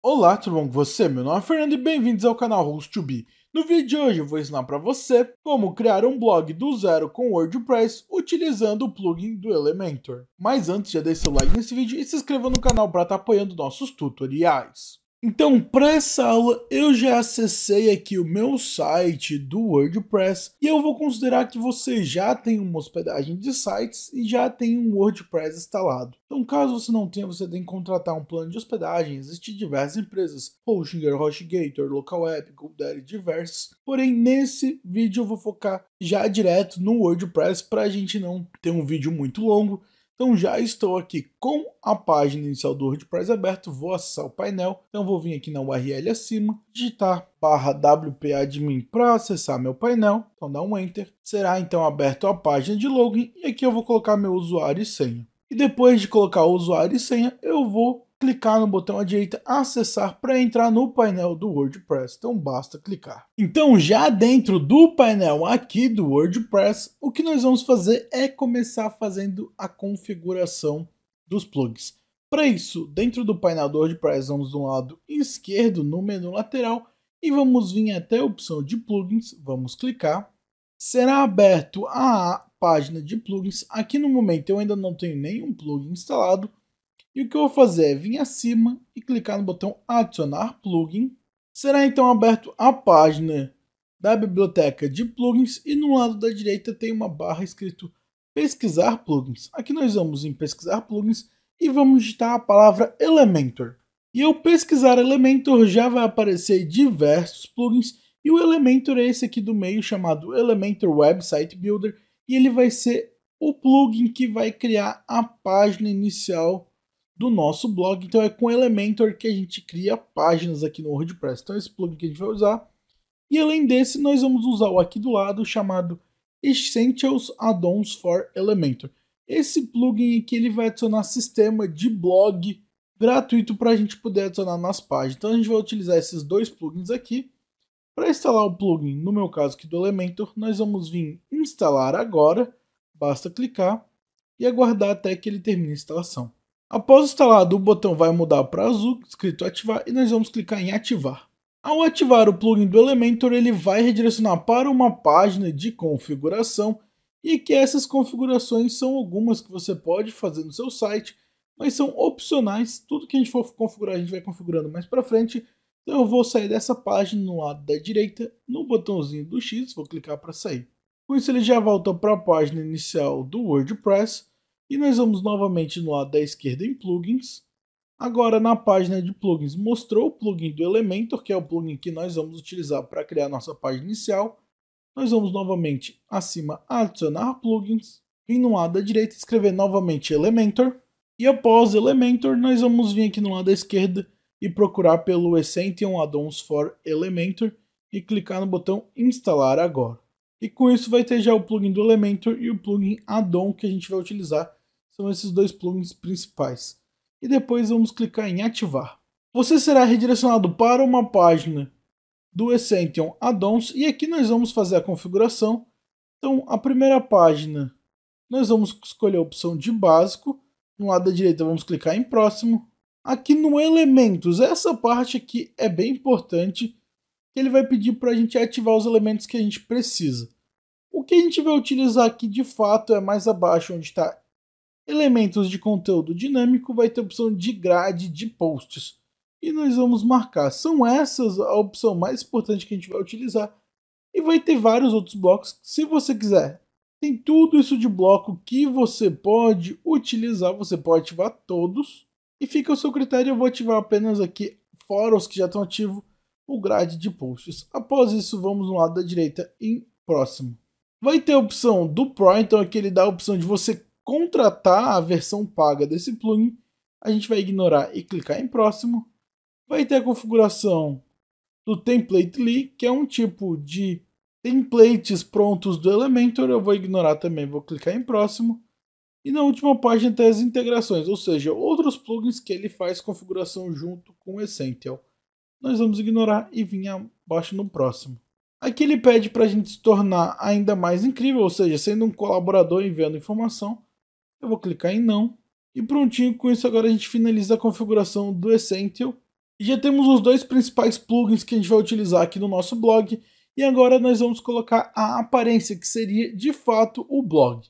Olá, tudo bom com você? Meu nome é Fernando e bem-vindos ao canal Host2Be. No vídeo de hoje eu vou ensinar para você como criar um blog do zero com WordPress utilizando o plugin do Elementor. Mas antes, já deixe seu like nesse vídeo e se inscreva no canal para estar apoiando nossos tutoriais. Então, para essa aula, eu já acessei aqui o meu site do WordPress e eu vou considerar que você já tem uma hospedagem de sites e já tem um WordPress instalado. Então, caso você não tenha, você tem que contratar um plano de hospedagem. Existem diversas empresas, Hostinger, HostGator, LocalWeb, GoDaddy, diversas. Porém, nesse vídeo eu vou focar já direto no WordPress para a gente não ter um vídeo muito longo. Então já estou aqui com a página inicial do WordPress aberto, vou acessar o painel, então vou vir aqui na URL acima, digitar /wp-admin para acessar meu painel, então dá um Enter, será então aberto a página de login e aqui eu vou colocar meu usuário e senha. E depois de colocar o usuário e senha, eu vou clicar no botão à direita acessar para entrar no painel do WordPress, então basta clicar. Então já dentro do painel aqui do WordPress, o que nós vamos fazer é começar fazendo a configuração dos plugins. Para isso, dentro do painel do WordPress, vamos do lado esquerdo no menu lateral e vamos vir até a opção de plugins, vamos clicar. Será aberto a página de plugins. Aqui no momento eu ainda não tenho nenhum plugin instalado. E o que eu vou fazer é vir acima e clicar no botão adicionar plugin. Será então aberto a página da biblioteca de plugins e no lado da direita tem uma barra escrito pesquisar plugins. Aqui nós vamos em pesquisar plugins e vamos digitar a palavra Elementor. E ao pesquisar Elementor já vai aparecer diversos plugins e o Elementor é esse aqui do meio chamado Elementor Website Builder e ele vai ser o plugin que vai criar a página inicial do nosso blog. Então é com Elementor que a gente cria páginas aqui no WordPress. Então é esse plugin que a gente vai usar. E além desse, nós vamos usar o aqui do lado chamado Essentials Add-ons for Elementor. Esse plugin aqui ele vai adicionar sistema de blog gratuito para a gente poder adicionar nas páginas. Então a gente vai utilizar esses dois plugins aqui. Para instalar o plugin, no meu caso aqui do Elementor, nós vamos vir instalar agora. Basta clicar e aguardar até que ele termine a instalação. Após instalado, o botão vai mudar para azul, escrito ativar, e nós vamos clicar em ativar. Ao ativar o plugin do Elementor, ele vai redirecionar para uma página de configuração, e que essas configurações são algumas que você pode fazer no seu site, mas são opcionais. Tudo que a gente for configurar, a gente vai configurando mais para frente. Então eu vou sair dessa página no lado da direita, no botãozinho do X, vou clicar para sair. Com isso ele já volta para a página inicial do WordPress. E nós vamos novamente no lado da esquerda em plugins. Agora na página de plugins mostrou o plugin do Elementor, que é o plugin que nós vamos utilizar para criar nossa página inicial. Nós vamos novamente acima adicionar plugins. E no lado da direita escrever novamente Elementor. E após Elementor nós vamos vir aqui no lado da esquerda e procurar pelo Essential Add-ons for Elementor e clicar no botão instalar agora. E com isso vai ter já o plugin do Elementor e o plugin add-on que a gente vai utilizar. São esses dois plugins principais. E depois vamos clicar em ativar. Você será redirecionado para uma página do Essential Add-ons e aqui nós vamos fazer a configuração. Então a primeira página nós vamos escolher a opção de básico. No lado da direita vamos clicar em próximo. Aqui no Elementos, essa parte aqui é bem importante. Ele vai pedir para a gente ativar os elementos que a gente precisa. O que a gente vai utilizar aqui de fato é mais abaixo, onde está elementos de conteúdo dinâmico, vai ter a opção de grade de posts. E nós vamos marcar. São essas a opção mais importante que a gente vai utilizar. E vai ter vários outros blocos, se você quiser. Tem tudo isso de bloco que você pode utilizar, você pode ativar todos. E fica ao seu critério, eu vou ativar apenas aqui, fora os que já estão ativos, o grade de posts. Após isso, vamos no lado da direita em próximo. Vai ter a opção do Pro, então aqui ele dá a opção de você contratar a versão paga desse plugin. A gente vai ignorar e clicar em próximo. Vai ter a configuração do Templately, que é um tipo de templates prontos do Elementor. Eu vou ignorar também, vou clicar em próximo. E na última página tem as integrações, ou seja, outros plugins que ele faz configuração junto com o Essential. Nós vamos ignorar e vir abaixo no próximo. Aqui ele pede para a gente se tornar ainda mais incrível, ou seja, sendo um colaborador enviando informação. Eu vou clicar em não. E prontinho, com isso agora a gente finaliza a configuração do Essential. E já temos os dois principais plugins que a gente vai utilizar aqui no nosso blog. E agora nós vamos colocar a aparência, que seria de fato o blog.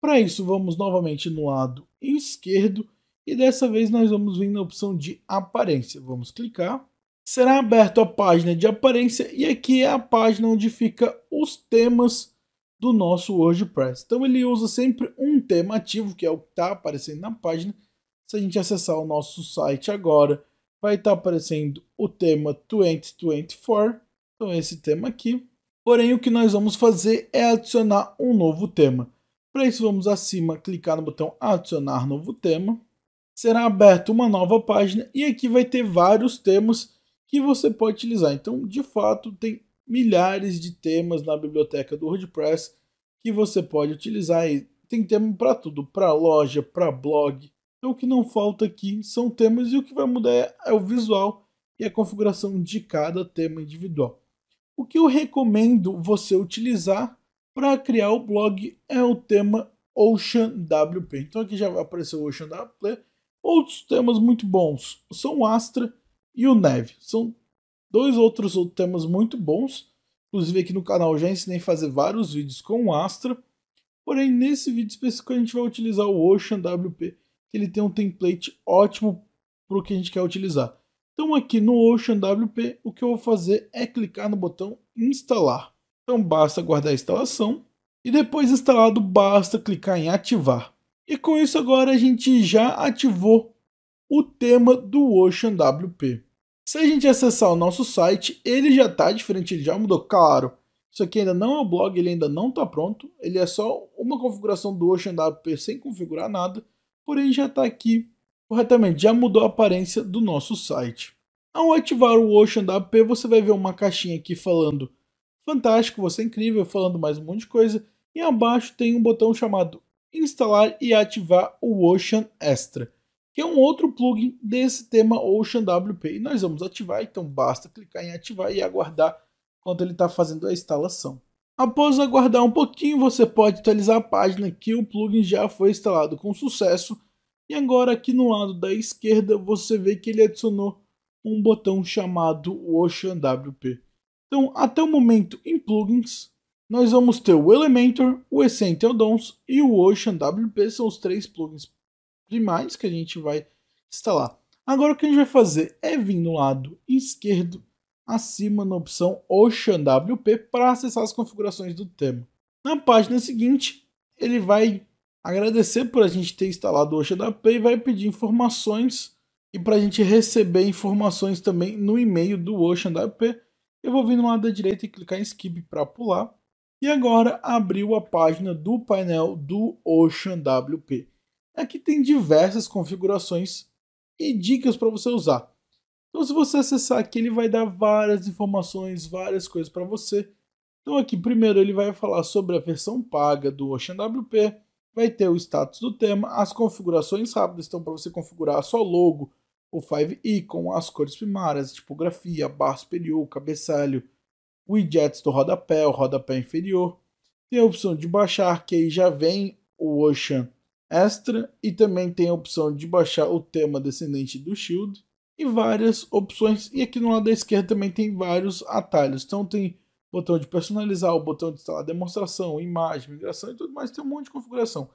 Para isso, vamos novamente no lado esquerdo e dessa vez nós vamos vir na opção de aparência. Vamos clicar. Será aberta a página de aparência e aqui é a página onde fica os temas do nosso WordPress. Então ele usa sempre um tema ativo, que é o que está aparecendo na página. Se a gente acessar o nosso site agora, vai estar aparecendo o tema 2024. Então esse tema aqui. Porém, o que nós vamos fazer é adicionar um novo tema. Para isso, vamos acima, clicar no botão adicionar novo tema. Será aberta uma nova página e aqui vai ter vários temas que você pode utilizar. Então, de fato, tem milhares de temas na biblioteca do WordPress que você pode utilizar. E tem tema para tudo, para loja, para blog. Então, o que não falta aqui são temas e o que vai mudar é o visual e a configuração de cada tema individual. O que eu recomendo você utilizar para criar o blog é o tema OceanWP. Então aqui já vai aparecer o OceanWP. Outros temas muito bons são o Astra e o Neve. São dois outros temas muito bons. Inclusive aqui no canal eu já ensinei a fazer vários vídeos com o Astra. Porém, nesse vídeo específico a gente vai utilizar o OceanWP, que ele tem um template ótimo para o que a gente quer utilizar. Então aqui no OceanWP, o que eu vou fazer é clicar no botão instalar. Então basta guardar a instalação e depois instalado basta clicar em ativar. E com isso agora a gente já ativou o tema do OceanWP. Se a gente acessar o nosso site, ele já está diferente, ele já mudou. Claro, isso aqui ainda não é o blog, ele ainda não está pronto. Ele é só uma configuração do OceanWP sem configurar nada. Porém já está aqui corretamente, já mudou a aparência do nosso site. Ao ativar o OceanWP, você vai ver uma caixinha aqui falando fantástico, você é incrível, falando mais um monte de coisa. E abaixo tem um botão chamado instalar e ativar o Ocean Extra, que é um outro plugin desse tema OceanWP. E nós vamos ativar, então basta clicar em ativar e aguardar enquanto ele está fazendo a instalação. Após aguardar um pouquinho, você pode atualizar a página que o plugin já foi instalado com sucesso. E agora aqui no lado da esquerda você vê que ele adicionou um botão chamado OceanWP. Então, até o momento em plugins, nós vamos ter o Elementor, o Essential Dons e o OceanWP, são os três plugins primários que a gente vai instalar. Agora o que a gente vai fazer é vir no lado esquerdo, acima na opção OceanWP, para acessar as configurações do tema. Na página seguinte, ele vai agradecer por a gente ter instalado o OceanWP e vai pedir informações e para a gente receber informações também no e-mail do OceanWP. Eu vou vir no lado da direita e clicar em Skip para pular. E agora abriu a página do painel do OceanWP. Aqui tem diversas configurações e dicas para você usar. Então se você acessar aqui, ele vai dar várias informações, várias coisas para você. Então aqui primeiro ele vai falar sobre a versão paga do OceanWP, vai ter o status do tema, as configurações rápidas, então para você configurar só logo, o 5-icon, as cores primárias, tipografia, barra superior, cabeçalho, widgets do rodapé, o rodapé inferior. Tem a opção de baixar, que aí já vem o Ocean Extra, e também tem a opção de baixar o tema descendente do Shield, e várias opções. E aqui no lado da esquerda também tem vários atalhos. Então tem botão de personalizar, o botão de instalar demonstração, imagem, migração e tudo mais. Tem um monte de configuração. O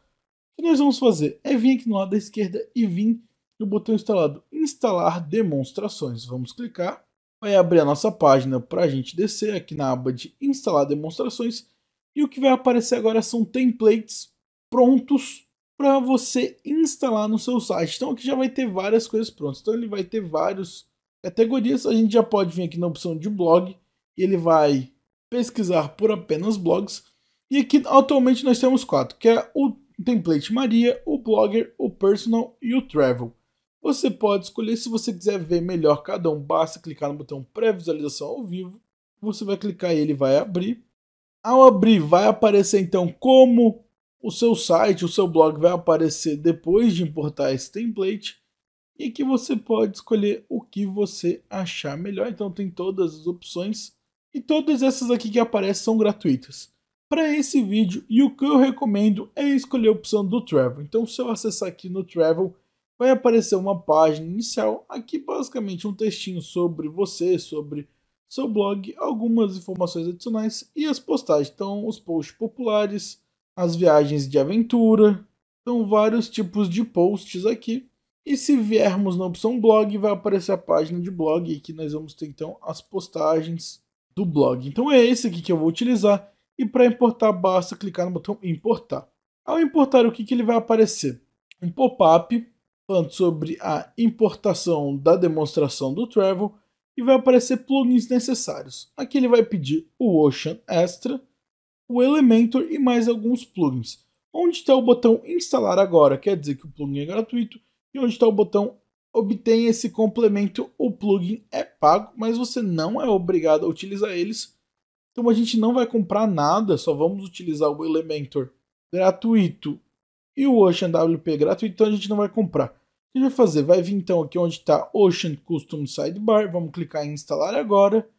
que nós vamos fazer é vir aqui no lado da esquerda e vir no botão instalado instalar demonstrações. Vamos clicar, vai abrir a nossa página para a gente descer aqui na aba de instalar demonstrações. E o que vai aparecer agora são templates prontos para você instalar no seu site. Então aqui já vai ter várias coisas prontas. Então ele vai ter várias categorias. A gente já pode vir aqui na opção de blog e ele vai pesquisar por apenas blogs. E aqui atualmente nós temos 4, que é o template Maria, o Blogger, o Personal e o Travel. Você pode escolher, se você quiser ver melhor cada um, basta clicar no botão pré-visualização ao vivo. Você vai clicar e ele vai abrir. Ao abrir, vai aparecer então como o seu site, o seu blog vai aparecer depois de importar esse template. E que você pode escolher o que você achar melhor. Então tem todas as opções. E todas essas aqui que aparecem são gratuitas. Para esse vídeo, e o que eu recomendo é escolher a opção do Travel. Então se eu acessar aqui no Travel, vai aparecer uma página inicial, aqui basicamente um textinho sobre você, sobre seu blog, algumas informações adicionais e as postagens. Então, os posts populares, as viagens de aventura, então vários tipos de posts aqui. E se viermos na opção blog, vai aparecer a página de blog e aqui nós vamos ter então as postagens do blog. Então é esse aqui que eu vou utilizar e para importar basta clicar no botão importar. Ao importar, o que ele vai aparecer? Um pop-up falando sobre a importação da demonstração do Travel e vai aparecer plugins necessários. Aqui ele vai pedir o Ocean Extra, o Elementor e mais alguns plugins. Onde está o botão instalar agora, quer dizer que o plugin é gratuito, e onde está o botão obtenha esse complemento, o plugin é pago, mas você não é obrigado a utilizar eles. Então a gente não vai comprar nada, só vamos utilizar o Elementor gratuito e o Ocean WP gratuito, então a gente não vai comprar. O que a gente vai fazer? Vai vir então aqui onde está Ocean Custom Sidebar, vamos clicar em instalar agora.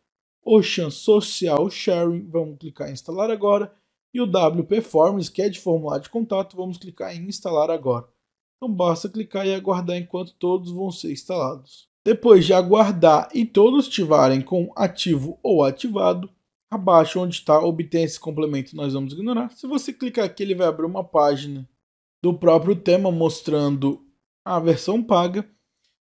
Ocean Social Sharing, vamos clicar em instalar agora. E o WP Forms, que é de formulário de contato, vamos clicar em instalar agora. Então basta clicar e aguardar enquanto todos vão ser instalados. Depois de aguardar e todos estiverem com ativo ou ativado, abaixo onde está obter esse complemento nós vamos ignorar. Se você clicar aqui, ele vai abrir uma página do próprio tema mostrando a versão paga.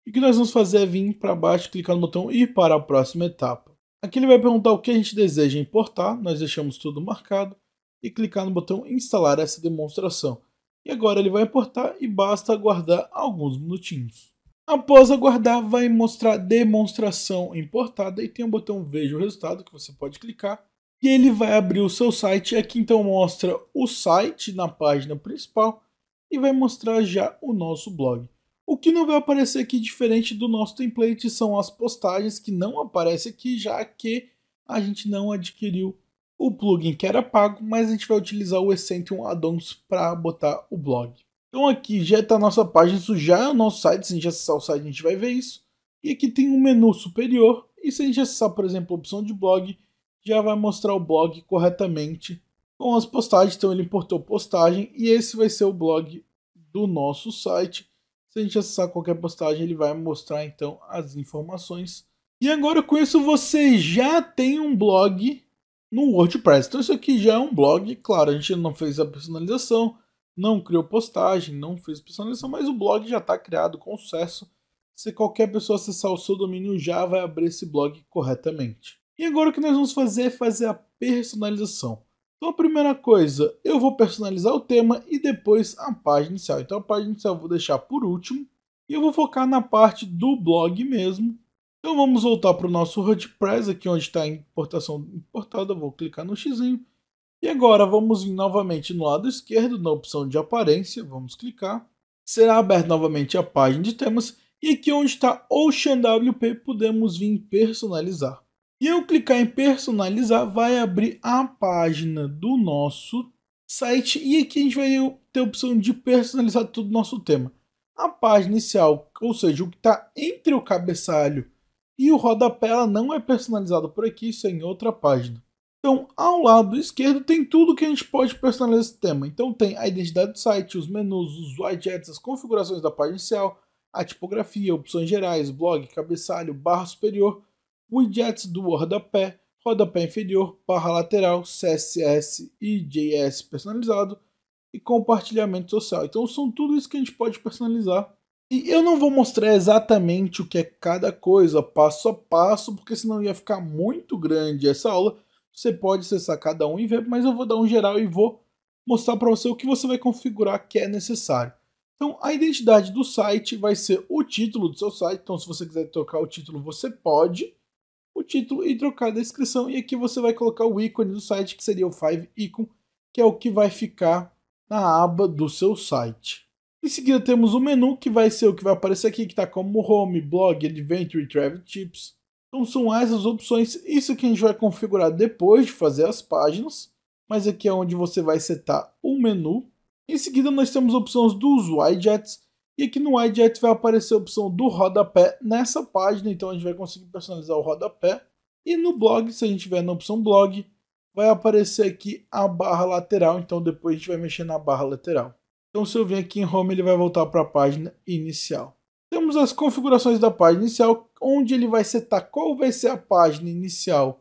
E o que nós vamos fazer é vir para baixo, clicar no botão ir para a próxima etapa. Aqui ele vai perguntar o que a gente deseja importar, nós deixamos tudo marcado e clicar no botão instalar essa demonstração. E agora ele vai importar e basta aguardar alguns minutinhos. Após aguardar, vai mostrar demonstração importada e tem um botão veja o resultado que você pode clicar. E ele vai abrir o seu site. Aqui então mostra o site na página principal e vai mostrar já o nosso blog. O que não vai aparecer aqui diferente do nosso template são as postagens que não aparecem aqui, já que a gente não adquiriu o plugin que era pago, mas a gente vai utilizar o Essentium Add-ons para botar o blog. Então aqui já está a nossa página, isso já é o nosso site, se a gente acessar o site a gente vai ver isso. E aqui tem um menu superior, e se a gente acessar, por exemplo, a opção de blog, já vai mostrar o blog corretamente com as postagens. Então ele importou postagem e esse vai ser o blog do nosso site. Se a gente acessar qualquer postagem, ele vai mostrar então as informações. E agora com isso você já tem um blog no WordPress. Então isso aqui já é um blog, claro, a gente não fez a personalização, não criou postagem, não fez personalização, mas o blog já está criado com sucesso. Se qualquer pessoa acessar o seu domínio, já vai abrir esse blog corretamente. E agora o que nós vamos fazer é fazer a personalização. Então a primeira coisa, eu vou personalizar o tema e depois a página inicial. Então a página inicial eu vou deixar por último e eu vou focar na parte do blog mesmo. Então vamos voltar para o nosso WordPress, aqui onde está a importação importada, vou clicar no X. E agora vamos vir novamente no lado esquerdo, na opção de aparência, vamos clicar. Será aberta novamente a página de temas e aqui onde está Ocean WP podemos vir personalizar. E ao clicar em personalizar, vai abrir a página do nosso site e aqui a gente vai ter a opção de personalizar todo o nosso tema. A página inicial, ou seja, o que está entre o cabeçalho e o rodapé, ela não é personalizada por aqui, isso é em outra página. Então, ao lado esquerdo tem tudo que a gente pode personalizar esse tema. Então tem a identidade do site, os menus, os widgets, as configurações da página inicial, a tipografia, opções gerais, blog, cabeçalho, barra superior, widgets do rodapé, rodapé inferior, barra lateral, CSS e JS personalizado e compartilhamento social. Então são tudo isso que a gente pode personalizar. E eu não vou mostrar exatamente o que é cada coisa, passo a passo, porque senão ia ficar muito grande essa aula. Você pode acessar cada um e ver, mas eu vou dar um geral e vou mostrar para você o que você vai configurar que é necessário. Então, a identidade do site vai ser o título do seu site. Então, se você quiser trocar o título, você pode. O título e trocar a descrição. E aqui você vai colocar o ícone do site, que seria o favicon, que é o que vai ficar na aba do seu site. Em seguida temos o menu, que vai ser o que vai aparecer aqui, que está como Home, Blog, Adventure e Travel Tips. Então são essas opções, isso que a gente vai configurar depois de fazer as páginas, mas aqui é onde você vai setar o menu. Em seguida nós temos opções dos widgets, e aqui no widget vai aparecer a opção do rodapé nessa página, então a gente vai conseguir personalizar o rodapé. E no blog, se a gente tiver na opção blog, vai aparecer aqui a barra lateral, então depois a gente vai mexer na barra lateral. Então se eu vir aqui em Home, ele vai voltar para a página inicial. Temos as configurações da página inicial, onde ele vai setar qual vai ser a página inicial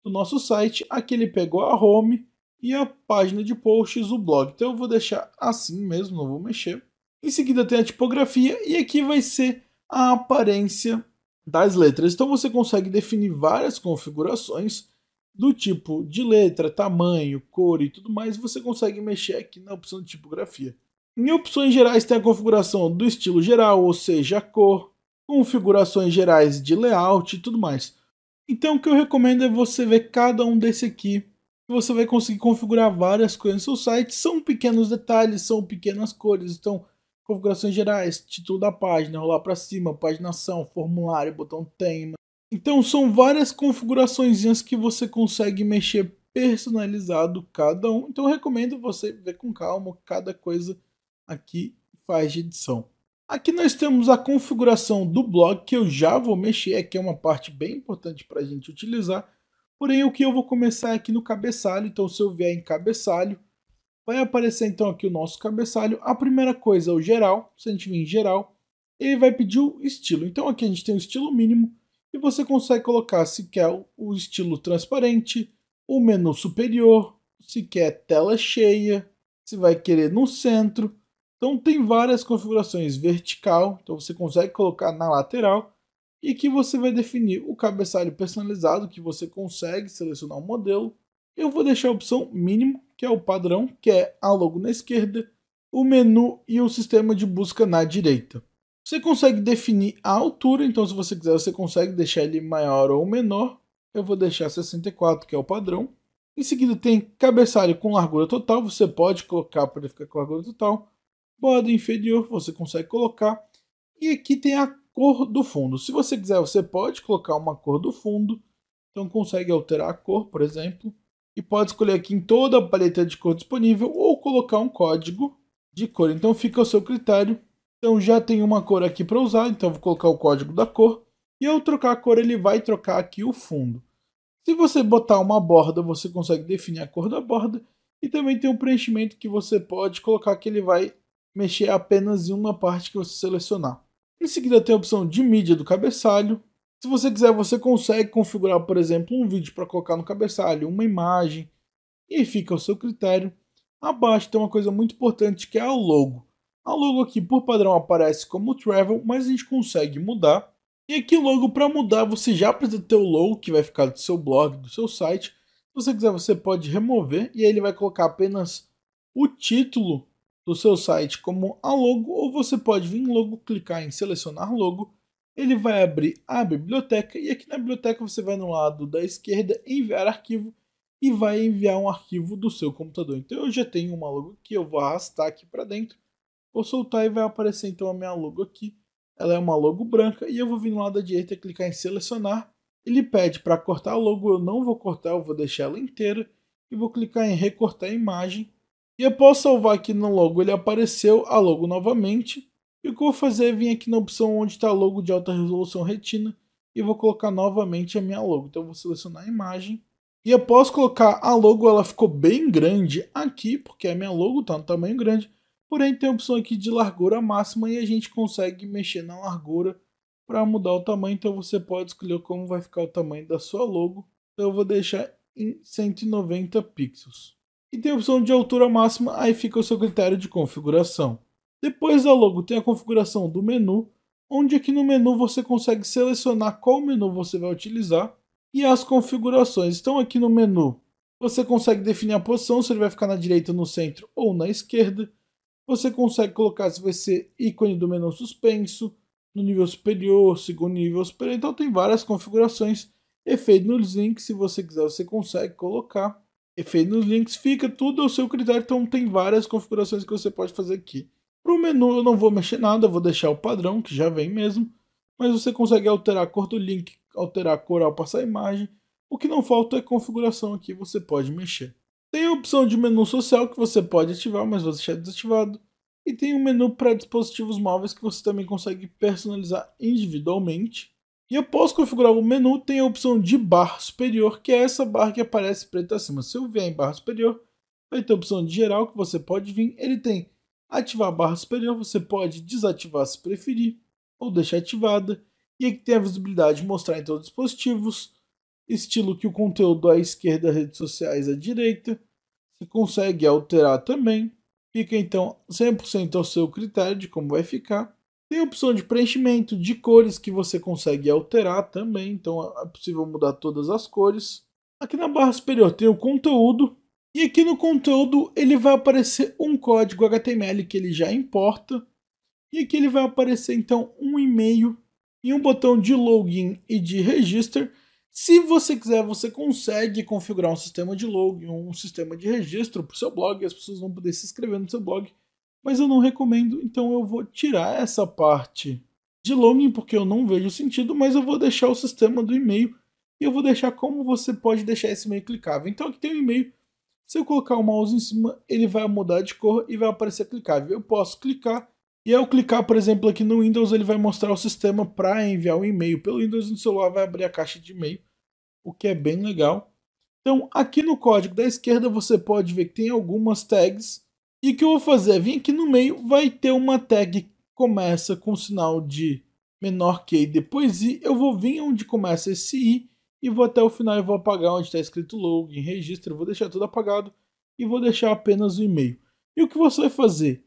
do nosso site. Aqui ele pegou a Home e a página de posts, o blog. Então eu vou deixar assim mesmo, não vou mexer. Em seguida tem a tipografia e aqui vai ser a aparência das letras. Então você consegue definir várias configurações do tipo de letra, tamanho, cor e tudo mais. Você consegue mexer aqui na opção de tipografia. Em opções gerais tem a configuração do estilo geral, ou seja, a cor, configurações gerais de layout e tudo mais. Então o que eu recomendo é você ver cada um desse aqui. Você vai conseguir configurar várias coisas no seu site. São pequenos detalhes, são pequenas cores. Então, configurações gerais, título da página, rolar para cima, paginação, formulário, botão tema. Então são várias configurações que você consegue mexer personalizado cada um. Então eu recomendo você ver com calma cada coisa aqui faz de edição. Aqui nós temos a configuração do blog, que eu já vou mexer, aqui é uma parte bem importante para a gente utilizar. Porém, o que eu vou começar aqui no cabeçalho, então se eu vier em cabeçalho, vai aparecer então aqui o nosso cabeçalho. A primeira coisa é o geral, se a gente vir em geral, ele vai pedir o estilo. Então aqui a gente tem o estilo mínimo, e você consegue colocar se quer o estilo transparente, o menu superior, se quer tela cheia, se vai querer no centro. Então tem várias configurações vertical, então você consegue colocar na lateral e que você vai definir o cabeçalho personalizado, que você consegue selecionar o modelo. Eu vou deixar a opção mínimo, que é o padrão, que é a logo na esquerda, o menu e o sistema de busca na direita. Você consegue definir a altura, então se você quiser você consegue deixar ele maior ou menor. Eu vou deixar 64, que é o padrão. Em seguida tem cabeçalho com largura total, você pode colocar para ele ficar com largura total. Borda inferior você consegue colocar. E aqui tem a cor do fundo. Se você quiser, você pode colocar uma cor do fundo. Então consegue alterar a cor, por exemplo. E pode escolher aqui em toda a paleta de cor disponível ou colocar um código de cor. Então fica ao seu critério. Então já tem uma cor aqui para usar, então vou colocar o código da cor. E ao trocar a cor, ele vai trocar aqui o fundo. Se você botar uma borda, você consegue definir a cor da borda. E também tem um preenchimento que você pode colocar que ele vai mexer apenas em uma parte que você selecionar. Em seguida tem a opção de mídia do cabeçalho. Se você quiser, você consegue configurar, por exemplo, um vídeo para colocar no cabeçalho, uma imagem, e fica ao seu critério. Abaixo tem uma coisa muito importante que é a logo. A logo aqui, por padrão, aparece como Travel, mas a gente consegue mudar. E aqui logo, para mudar, você já precisa ter o logo que vai ficar do seu blog, do seu site. Se você quiser, você pode remover e aí ele vai colocar apenas o título do seu site como a logo, ou você pode vir em logo, clicar em selecionar logo. Ele vai abrir a biblioteca e aqui na biblioteca você vai no lado da esquerda, enviar arquivo, e vai enviar um arquivo do seu computador. Então eu já tenho uma logo que eu vou arrastar aqui para dentro, vou soltar e vai aparecer então a minha logo aqui. Ela é uma logo branca e eu vou vir no lado da direita, clicar em selecionar. Ele pede para cortar a logo, eu não vou cortar, eu vou deixar ela inteira e vou clicar em recortar a imagem. E após salvar aqui no logo, ele apareceu a logo novamente. E o que eu vou fazer é vir aqui na opção onde está a logo de alta resolução retina e vou colocar novamente a minha logo. Então eu vou selecionar a imagem. E após colocar a logo, ela ficou bem grande aqui, porque a minha logo está no tamanho grande. Porém tem a opção aqui de largura máxima e a gente consegue mexer na largura para mudar o tamanho. Então você pode escolher como vai ficar o tamanho da sua logo. Então eu vou deixar em 190 pixels. E tem a opção de altura máxima, aí fica o seu critério de configuração. Depois da logo tem a configuração do menu, onde aqui no menu você consegue selecionar qual menu você vai utilizar e as configurações. Então aqui no menu você consegue definir a posição, se ele vai ficar na direita, no centro ou na esquerda. Você consegue colocar se vai ser ícone do menu suspenso, no nível superior, segundo nível superior. Então tem várias configurações. Efeito nos links, se você quiser, você consegue colocar. Efeito nos links, fica tudo ao seu critério. Então tem várias configurações que você pode fazer aqui. Para o menu eu não vou mexer nada, eu vou deixar o padrão, que já vem mesmo. Mas você consegue alterar a cor do link, alterar a cor ao passar a imagem. O que não falta é configuração aqui, você pode mexer. Tem a opção de menu social que você pode ativar, mas vou deixar desativado. E tem um menu para dispositivos móveis que você também consegue personalizar individualmente. E após configurar o menu, tem a opção de barra superior, que é essa barra que aparece preta acima. Se eu vier em barra superior, vai ter a opção de geral que você pode vir. Ele tem ativar a barra superior, você pode desativar se preferir, ou deixar ativada. E aqui tem a visibilidade mostrar em todos os dispositivos, estilo que o conteúdo à esquerda, redes sociais à direita. Você consegue alterar também. Fica então 100% ao seu critério de como vai ficar. Tem a opção de preenchimento de cores que você consegue alterar também, então é possível mudar todas as cores. Aqui na barra superior tem o conteúdo, e aqui no conteúdo ele vai aparecer um código HTML que ele já importa, e aqui ele vai aparecer então um e-mail e um botão de login e de register. Se você quiser, você consegue configurar um sistema de login, um sistema de registro para o seu blog, as pessoas vão poder se inscrever no seu blog, mas eu não recomendo, então eu vou tirar essa parte de login porque eu não vejo sentido, mas eu vou deixar o sistema do e-mail e eu vou deixar como você pode deixar esse e-mail clicável. Então aqui tem o e-mail, se eu colocar o mouse em cima, ele vai mudar de cor e vai aparecer clicável. Eu posso clicar e ao clicar, por exemplo, aqui no Windows, ele vai mostrar o sistema para enviar um e-mail. Pelo Windows no celular vai abrir a caixa de e-mail, o que é bem legal. Então aqui no código da esquerda você pode ver que tem algumas tags. E o que eu vou fazer é vir aqui no meio, vai ter uma tag que começa com o sinal de menor que e depois i. Eu vou vir onde começa esse i e vou até o final e vou apagar onde está escrito login, registro. Eu vou deixar tudo apagado e vou deixar apenas o e-mail. E o que você vai fazer?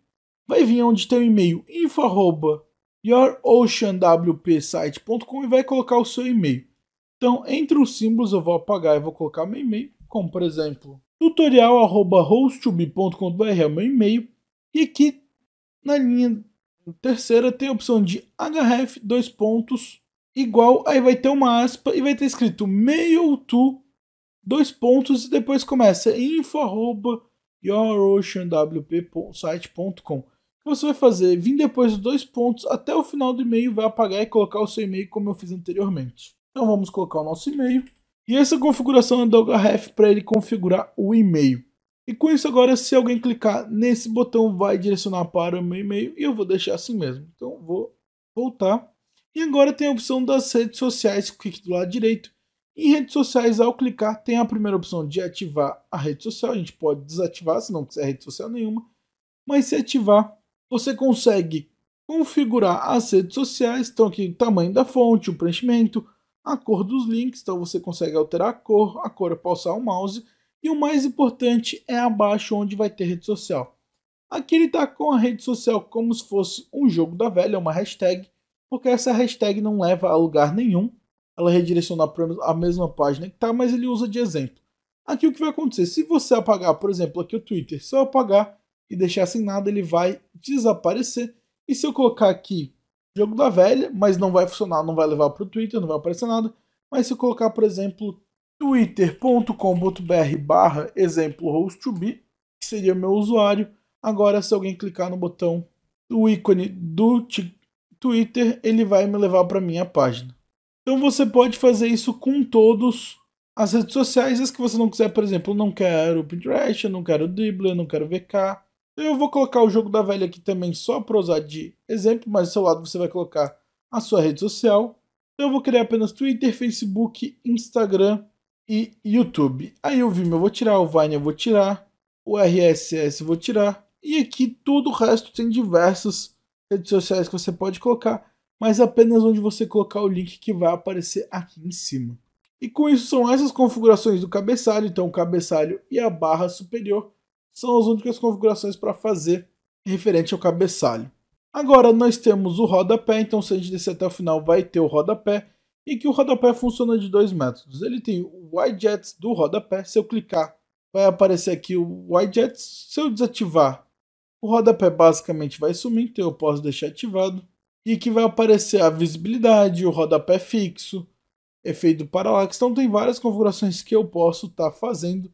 Vai vir onde tem o e-mail info@youroceanwpsite.com e vai colocar o seu e-mail. Então, entre os símbolos eu vou apagar e vou colocar meu e-mail, como por exemplo, tutorial@hostube.com.br é o meu e-mail. E aqui na linha terceira tem a opção de href, dois pontos, igual, aí vai ter uma aspa e vai ter escrito mail to, dois pontos, e depois começa info@youroceanwpsite.com. O que você vai fazer? Vir depois dos dois pontos até o final do e-mail, vai apagar e colocar o seu e-mail como eu fiz anteriormente. Então vamos colocar o nosso e-mail. E essa configuração é do href para ele configurar o e-mail. E com isso agora, se alguém clicar nesse botão, vai direcionar para o meu e-mail e eu vou deixar assim mesmo. Então vou voltar. E agora tem a opção das redes sociais, clique do lado direito. Em redes sociais, ao clicar, tem a primeira opção de ativar a rede social. A gente pode desativar se não quiser rede social nenhuma. Mas se ativar, você consegue configurar as redes sociais. Então aqui o tamanho da fonte, o preenchimento, a cor dos links, então você consegue alterar a cor é passar o mouse, e o mais importante é abaixo onde vai ter rede social. Aqui ele está com a rede social como se fosse um jogo da velha, uma hashtag, porque essa hashtag não leva a lugar nenhum, ela redireciona para a mesma página que está, mas ele usa de exemplo. Aqui o que vai acontecer, se você apagar, por exemplo, aqui o Twitter, se eu apagar e deixar sem nada, ele vai desaparecer, e se eu colocar aqui jogo da velha, mas não vai funcionar, não vai levar para o Twitter, não vai aparecer nada. Mas se eu colocar, por exemplo, twitter.com.br/exemplo hosttobe, que seria o meu usuário, agora se alguém clicar no botão do ícone do Twitter, ele vai me levar para minha página. Então você pode fazer isso com todas as redes sociais, as que você não quiser, por exemplo, eu não quero o Pinterest, eu não quero o Dribbble, eu não quero o VK. Eu vou colocar o jogo da velha aqui também só para usar de exemplo, mas do seu lado você vai colocar a sua rede social. Então eu vou criar apenas Twitter, Facebook, Instagram e YouTube. Aí o Vimeo eu vou tirar, o Vine eu vou tirar, o RSS eu vou tirar. E aqui todo o resto tem diversas redes sociais que você pode colocar, mas apenas onde você colocar o link que vai aparecer aqui em cima. E com isso são essas configurações do cabeçalho, então o cabeçalho e a barra superior são as únicas configurações para fazer referente ao cabeçalho. Agora nós temos o rodapé, então se a gente descer até o final vai ter o rodapé, e que o rodapé funciona de dois métodos. Ele tem o widgets do rodapé, se eu clicar vai aparecer aqui o widgets, se eu desativar o rodapé basicamente vai sumir, então eu posso deixar ativado, e que vai aparecer a visibilidade, o rodapé fixo, efeito parallax, então tem várias configurações que eu posso estar fazendo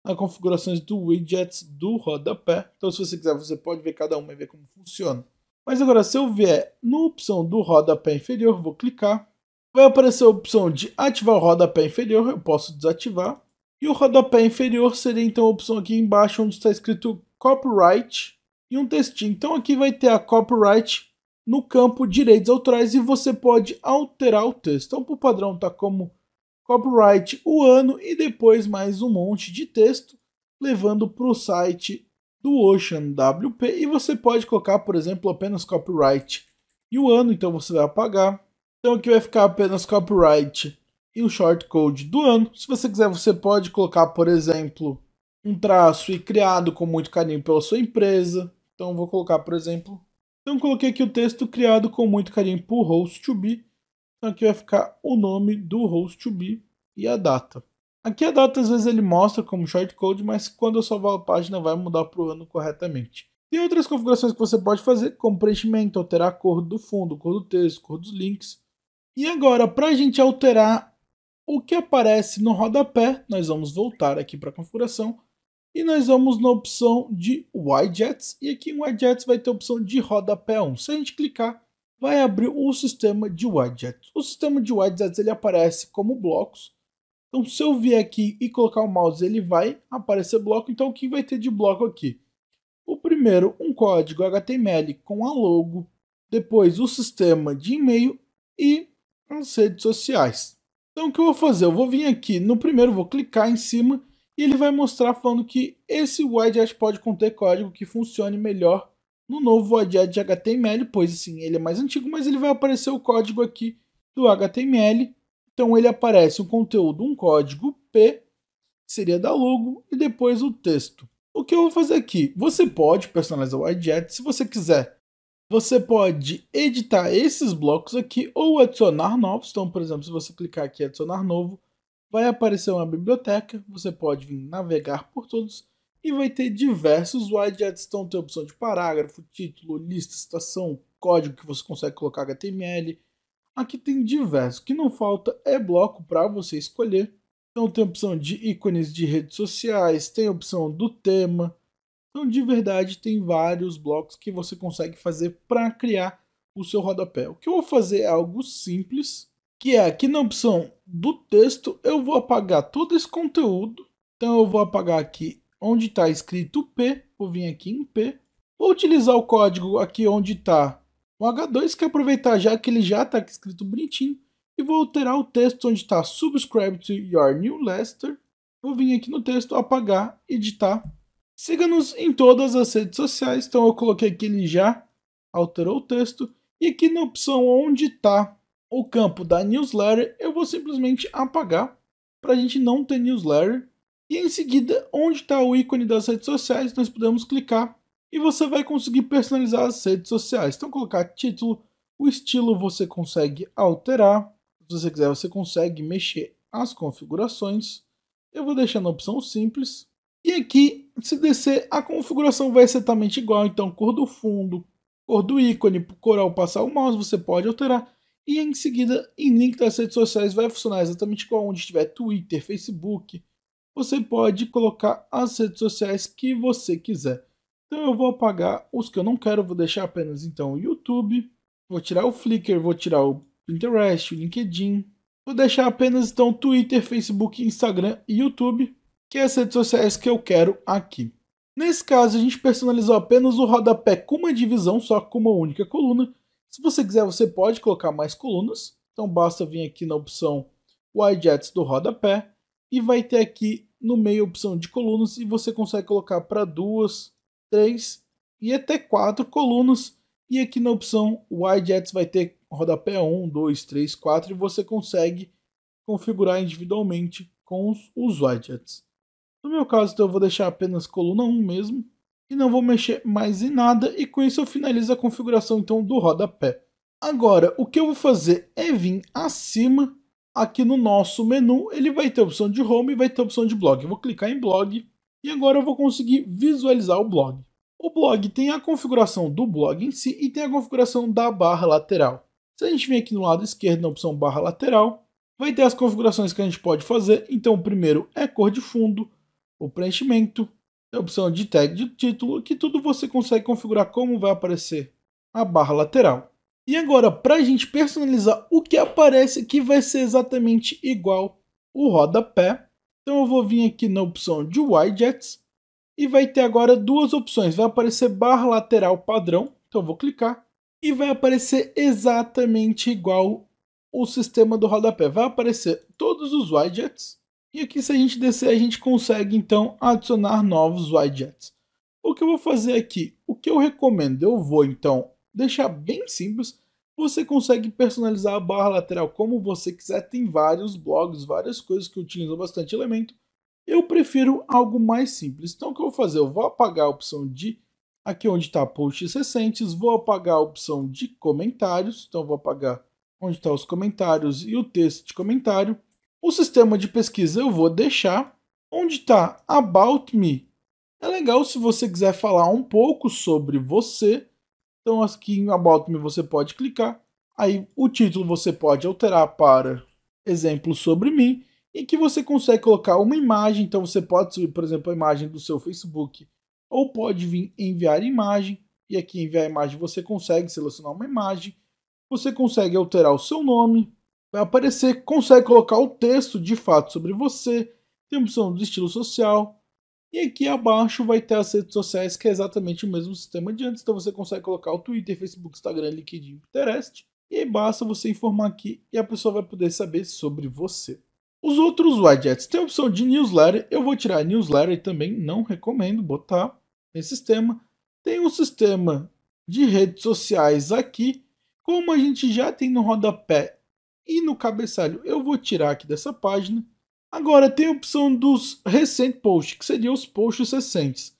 as configurações do widgets do rodapé. Então se você quiser você pode ver cada uma e ver como funciona. Mas agora se eu vier na opção do rodapé inferior, vou clicar, vai aparecer a opção de ativar o rodapé inferior, eu posso desativar. E o rodapé inferior seria então a opção aqui embaixo onde está escrito copyright e um textinho. Então aqui vai ter a copyright no campo direitos autorais e você pode alterar o texto. Então por padrão está como copyright o ano e depois mais um monte de texto, levando para o site do Ocean WP e você pode colocar, por exemplo, apenas copyright e o ano, então você vai apagar. Então aqui vai ficar apenas copyright e o shortcode do ano. Se você quiser, você pode colocar, por exemplo, um traço e criado com muito carinho pela sua empresa. Então vou colocar, por exemplo, então coloquei aqui o texto criado com muito carinho por host2be. Então aqui vai ficar o nome do host2be e a data. Aqui a data às vezes ele mostra como shortcode, mas quando eu salvar a página vai mudar para o ano corretamente. Tem outras configurações que você pode fazer, como preenchimento, alterar a cor do fundo, cor do texto, cor dos links. E agora, para a gente alterar o que aparece no rodapé, nós vamos voltar aqui para a configuração e nós vamos na opção de widgets. E aqui em widgets vai ter a opção de rodapé 1. Se a gente clicar, vai abrir o sistema de widgets. O sistema de widgets ele aparece como blocos. Então, se eu vier aqui e colocar o mouse, ele vai aparecer bloco. Então, o que vai ter de bloco aqui? O primeiro, um código HTML com a logo. Depois, o sistema de e-mail e as redes sociais. Então, o que eu vou fazer? Eu vou vir aqui no primeiro, vou clicar em cima e ele vai mostrar falando que esse widget pode conter código que funcione melhor no novo widget de HTML, pois assim, ele é mais antigo, mas ele vai aparecer o código aqui do HTML. Então ele aparece o conteúdo, um código P, que seria da logo, e depois o texto. O que eu vou fazer aqui? Você pode personalizar o widget, se você quiser. Você pode editar esses blocos aqui ou adicionar novos. Então, por exemplo, se você clicar aqui em adicionar novo, vai aparecer uma biblioteca. Você pode vir navegar por todos e vai ter diversos widgets. Então tem a opção de parágrafo, título, lista, citação, código que você consegue colocar HTML. Aqui tem diversos, o que não falta é bloco para você escolher. Então tem a opção de ícones de redes sociais, tem a opção do tema. Então de verdade tem vários blocos que você consegue fazer para criar o seu rodapé. O que eu vou fazer é algo simples, que é aqui na opção do texto eu vou apagar todo esse conteúdo. Então eu vou apagar aqui onde está escrito P, vou vir aqui em P. Vou utilizar o código aqui onde está o H2, que aproveitar já que ele já está escrito bonitinho, e vou alterar o texto onde está Subscribe to your newsletter. Vou vir aqui no texto, apagar, editar. Siga-nos em todas as redes sociais. Então eu coloquei que ele já alterou o texto. E aqui na opção onde está o campo da newsletter, eu vou simplesmente apagar para a gente não ter newsletter. E em seguida, onde está o ícone das redes sociais, nós podemos clicar e você vai conseguir personalizar as redes sociais. Então, colocar título, o estilo você consegue alterar. Se você quiser, você consegue mexer as configurações. Eu vou deixar na opção simples. E aqui, se descer, a configuração vai ser exatamente igual. Então, cor do fundo, cor do ícone, cor ao passar o mouse, você pode alterar. E em seguida, em link das redes sociais, vai funcionar exatamente igual onde estiver Twitter, Facebook. Você pode colocar as redes sociais que você quiser. Então eu vou apagar os que eu não quero, vou deixar apenas então o YouTube, vou tirar o Flickr, vou tirar o Pinterest, o LinkedIn, vou deixar apenas então Twitter, Facebook, Instagram e YouTube, que é as redes sociais que eu quero aqui. Nesse caso a gente personalizou apenas o rodapé com uma divisão, só com uma única coluna. Se você quiser você pode colocar mais colunas, então basta vir aqui na opção widgets do rodapé e vai ter aqui no meio a opção de colunas e você consegue colocar para 2, 3 e até 4 colunas. E aqui na opção widgets vai ter rodapé 1, 2, 3, 4 e você consegue configurar individualmente com os widgets. No meu caso, então, eu vou deixar apenas coluna 1 mesmo e não vou mexer mais em nada e com isso eu finalizo a configuração então do rodapé. Agora, o que eu vou fazer é vir acima, aqui no nosso menu, ele vai ter a opção de home e vai ter a opção de blog. Eu vou clicar em blog e agora eu vou conseguir visualizar o blog. O blog tem a configuração do blog em si e tem a configuração da barra lateral. Se a gente vir aqui no lado esquerdo na opção barra lateral, vai ter as configurações que a gente pode fazer. Então o primeiro é cor de fundo, o preenchimento, a opção de tag de título, que tudo você consegue configurar como vai aparecer a barra lateral. E agora, para a gente personalizar o que aparece aqui, vai ser exatamente igual o rodapé. Então eu vou vir aqui na opção de widgets e vai ter agora duas opções. Vai aparecer barra lateral padrão, então eu vou clicar e vai aparecer exatamente igual o sistema do rodapé. Vai aparecer todos os widgets e aqui se a gente descer a gente consegue então adicionar novos widgets. O que eu vou fazer aqui? O que eu recomendo? Eu vou então deixar bem simples. Você consegue personalizar a barra lateral como você quiser. Tem vários blogs, várias coisas que utilizam bastante elemento. Eu prefiro algo mais simples. Então o que eu vou fazer? Eu vou apagar a opção de aqui onde está posts recentes, vou apagar a opção de comentários. Então vou apagar onde estão os comentários e o texto de comentário. O sistema de pesquisa eu vou deixar. Onde está About Me, é legal se você quiser falar um pouco sobre você. Então aqui em About Me você pode clicar. Aí o título você pode alterar para exemplo sobre mim. E que você consegue colocar uma imagem. Então você pode subir, por exemplo, a imagem do seu Facebook. Ou pode vir enviar imagem. E aqui enviar imagem você consegue selecionar uma imagem. Você consegue alterar o seu nome. Vai aparecer, consegue colocar o texto de fato sobre você. Tem a opção do estilo social. E aqui abaixo vai ter as redes sociais, que é exatamente o mesmo sistema de antes. Então você consegue colocar o Twitter, Facebook, Instagram, LinkedIn, Pinterest. E aí basta você informar aqui e a pessoa vai poder saber sobre você. Os outros widgets tem a opção de newsletter. Eu vou tirar a newsletter e também não recomendo botar nesse sistema. Tem um sistema de redes sociais aqui. Como a gente já tem no rodapé e no cabeçalho, eu vou tirar aqui dessa página. Agora tem a opção dos recent posts, que seriam os posts recentes.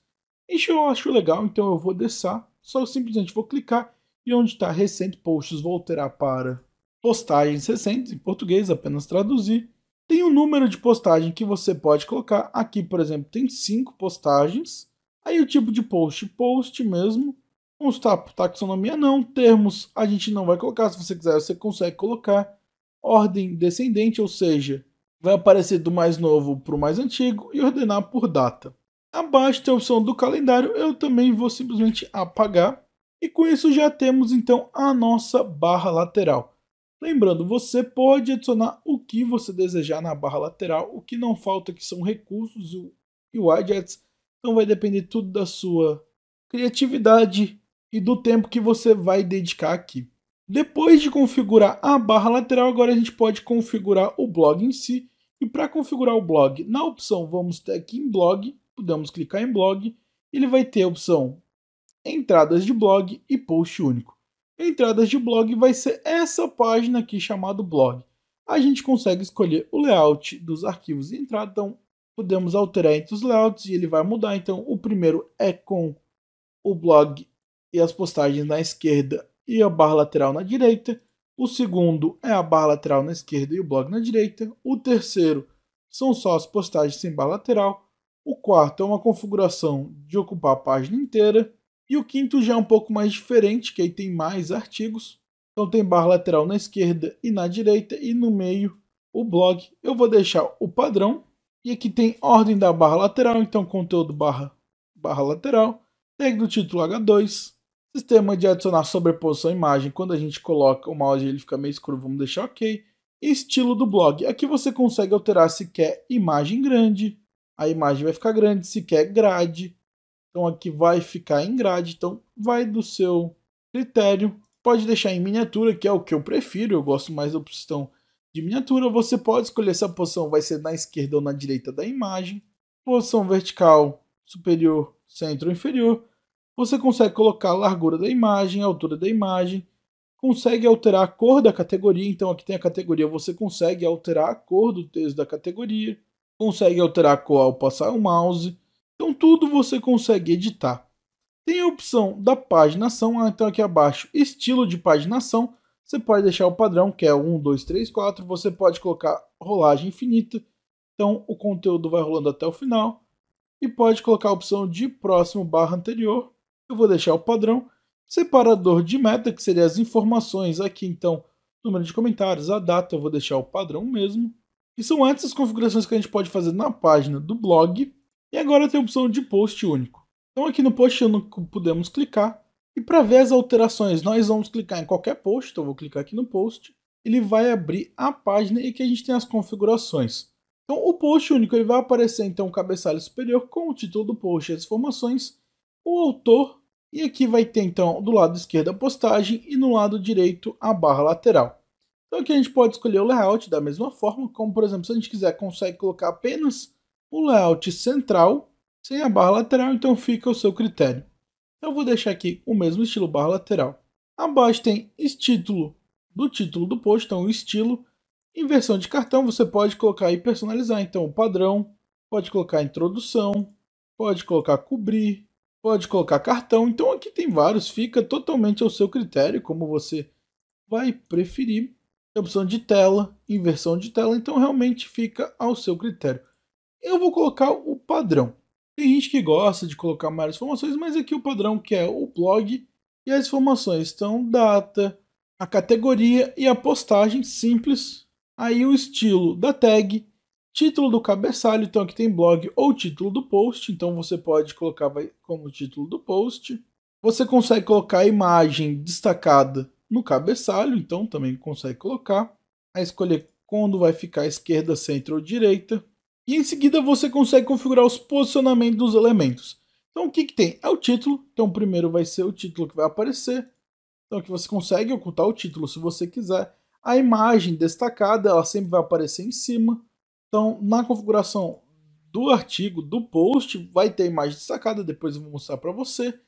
Isso eu acho legal, então eu vou deixar. Só simplesmente vou clicar e onde está recent posts vou alterar para postagens recentes, em português, apenas traduzir. Tem um número de postagem que você pode colocar. Aqui, por exemplo, tem 5 postagens. Aí o tipo de post, post mesmo. Vamos estar taxonomia não, termos a gente não vai colocar. Se você quiser, você consegue colocar ordem descendente, ou seja, vai aparecer do mais novo para o mais antigo e ordenar por data. Abaixo tem a opção do calendário, eu também vou simplesmente apagar. E com isso já temos então a nossa barra lateral. Lembrando, você pode adicionar o que você desejar na barra lateral, o que não falta que são recursos e widgets, então vai depender tudo da sua criatividade e do tempo que você vai dedicar aqui. Depois de configurar a barra lateral, agora a gente pode configurar o blog em si. E para configurar o blog, na opção vamos ter aqui em blog, podemos clicar em blog, ele vai ter a opção entradas de blog e post único. Entradas de blog vai ser essa página aqui chamada blog. A gente consegue escolher o layout dos arquivos de entrada, então podemos alterar entre os layouts e ele vai mudar. Então o primeiro é com o blog e as postagens na esquerda e a barra lateral na direita. O segundo é a barra lateral na esquerda e o blog na direita. O terceiro são só as postagens sem barra lateral. O quarto é uma configuração de ocupar a página inteira. E o quinto já é um pouco mais diferente, que aí tem mais artigos. Então tem barra lateral na esquerda e na direita. E no meio o blog. Eu vou deixar o padrão. E aqui tem ordem da barra lateral, então conteúdo barra lateral. Tag do título H2. Sistema de adicionar sobreposição à imagem. Quando a gente coloca o mouse ele fica meio escuro, vamos deixar ok. Estilo do blog. Aqui você consegue alterar se quer imagem grande. A imagem vai ficar grande. Se quer grade. Então aqui vai ficar em grade. Então vai do seu critério. Pode deixar em miniatura, que é o que eu prefiro. Eu gosto mais da opção de miniatura. Você pode escolher se a posição vai ser na esquerda ou na direita da imagem. Posição vertical, superior, centro ou inferior. Você consegue colocar a largura da imagem, a altura da imagem, consegue alterar a cor da categoria. Então aqui tem a categoria, você consegue alterar a cor do texto da categoria, consegue alterar a cor ao passar o mouse. Então tudo você consegue editar. Tem a opção da paginação, então aqui abaixo, estilo de paginação. Você pode deixar o padrão, que é 1, 2, 3, 4. Você pode colocar rolagem infinita. Então o conteúdo vai rolando até o final. E pode colocar a opção de próximo barra anterior. Eu vou deixar o padrão. Separador de meta, que seria as informações aqui, então, número de comentários, a data, eu vou deixar o padrão mesmo. E são essas configurações que a gente pode fazer na página do blog. E agora tem a opção de post único. Então aqui no post único podemos clicar. E para ver as alterações, nós vamos clicar em qualquer post. Então eu vou clicar aqui no post. Ele vai abrir a página e aqui a gente tem as configurações. Então o post único ele vai aparecer então o cabeçalho superior com o título do post e as informações, o autor, e aqui vai ter então do lado esquerdo a postagem e no lado direito a barra lateral. Então aqui a gente pode escolher o layout da mesma forma, como por exemplo se a gente quiser consegue colocar apenas o layout central, sem a barra lateral, então fica ao seu critério. Eu vou deixar aqui o mesmo estilo barra lateral. Abaixo tem título do post, então o estilo. Em versão de cartão você pode colocar e personalizar, então o padrão, pode colocar introdução, pode colocar cobrir, pode colocar cartão. Então aqui tem vários, fica totalmente ao seu critério, como você vai preferir. Tem a opção de tela, inversão de tela, então realmente fica ao seu critério. Eu vou colocar o padrão. Tem gente que gosta de colocar mais informações, mas aqui o padrão que é o blog e as informações estão data, a categoria e a postagem simples. Aí o estilo da tag, título do cabeçalho, então aqui tem blog ou título do post, então você pode colocar como título do post. Você consegue colocar a imagem destacada no cabeçalho, então também consegue colocar. A escolher quando vai ficar esquerda, centro ou direita. E em seguida você consegue configurar os posicionamentos dos elementos. Então o que tem? É o título. Então primeiro vai ser o título que vai aparecer. Então aqui você consegue ocultar o título se você quiser. A imagem destacada, ela sempre vai aparecer em cima. Então na configuração do artigo, do post, vai ter a imagem destacada. Depois eu vou mostrar para você.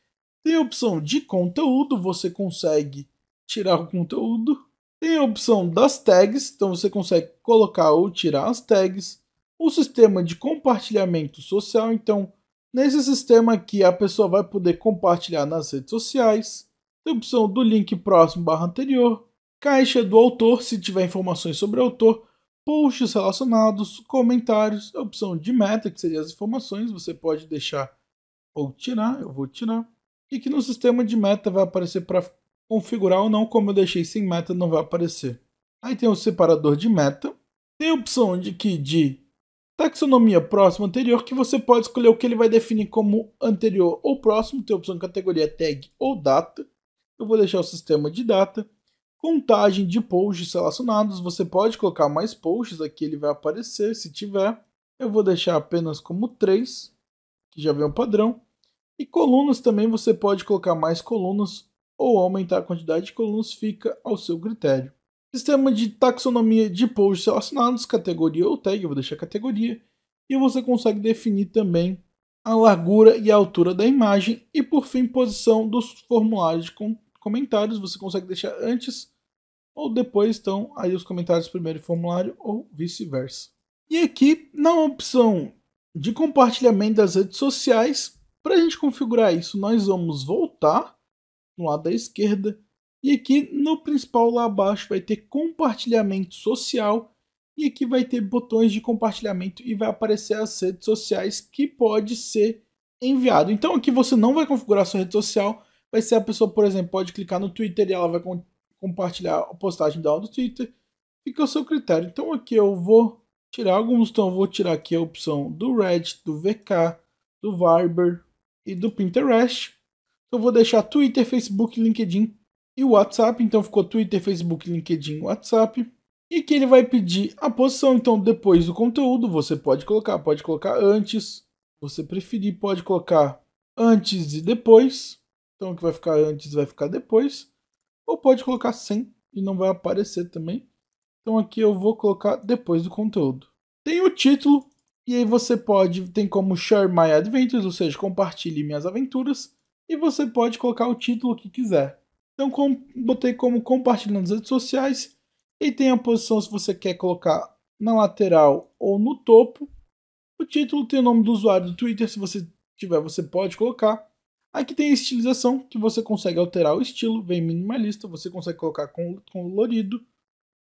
Tem a opção de conteúdo, você consegue tirar o conteúdo. Tem a opção das tags, então você consegue colocar ou tirar as tags. O sistema de compartilhamento social, então nesse sistema aqui a pessoa vai poder compartilhar nas redes sociais. Tem a opção do link próximo barra anterior. Caixa do autor, se tiver informações sobre o autor. Posts relacionados, comentários, a opção de meta, que seria as informações, você pode deixar ou tirar, eu vou tirar. E que no sistema de meta vai aparecer para configurar ou não, como eu deixei sem meta, não vai aparecer. Aí tem o separador de meta. Tem a opção de taxonomia próximo anterior, que você pode escolher o que ele vai definir como anterior ou próximo. Tem a opção de categoria tag ou data. Eu vou deixar o sistema de data. Contagem de posts relacionados. Você pode colocar mais posts, aqui ele vai aparecer se tiver. Eu vou deixar apenas como 3, que já vem o padrão. E colunas também você pode colocar mais colunas ou aumentar a quantidade de colunas, fica ao seu critério. Sistema de taxonomia de posts relacionados, categoria ou tag, eu vou deixar categoria. E você consegue definir também a largura e a altura da imagem. E por fim, posição dos formulários de comentários, você consegue deixar antes ou depois, então aí os comentários primeiro formulário ou vice-versa. E aqui na opção de compartilhamento das redes sociais, para a gente configurar isso, nós vamos voltar no lado da esquerda e aqui no principal lá abaixo vai ter compartilhamento social e aqui vai ter botões de compartilhamento e vai aparecer as redes sociais que pode ser enviado. Então aqui você não vai configurar sua rede social, vai ser a pessoa, por exemplo, pode clicar no Twitter e ela vai compartilhar a postagem dela do Twitter, fica ao seu critério. Então aqui eu vou tirar alguns, então eu vou tirar aqui a opção do Reddit, do VK, do Viber e do Pinterest. Eu vou deixar Twitter, Facebook, LinkedIn e WhatsApp. Então ficou Twitter, Facebook, LinkedIn, WhatsApp. E que ele vai pedir a posição. Então depois do conteúdo você pode colocar antes. Você preferir, pode colocar antes e depois. Então o que vai ficar antes vai ficar depois. Ou pode colocar sem e não vai aparecer também. Então aqui eu vou colocar depois do conteúdo. Tem o título. E aí você tem como Share My Adventures, ou seja, compartilhe minhas aventuras. E você pode colocar o título que quiser. Então botei como compartilhar nas redes sociais. E tem a posição se você quer colocar na lateral ou no topo. O título tem o nome do usuário do Twitter, se você tiver você pode colocar. Aqui tem a estilização, que você consegue alterar o estilo, vem minimalista, você consegue colocar com colorido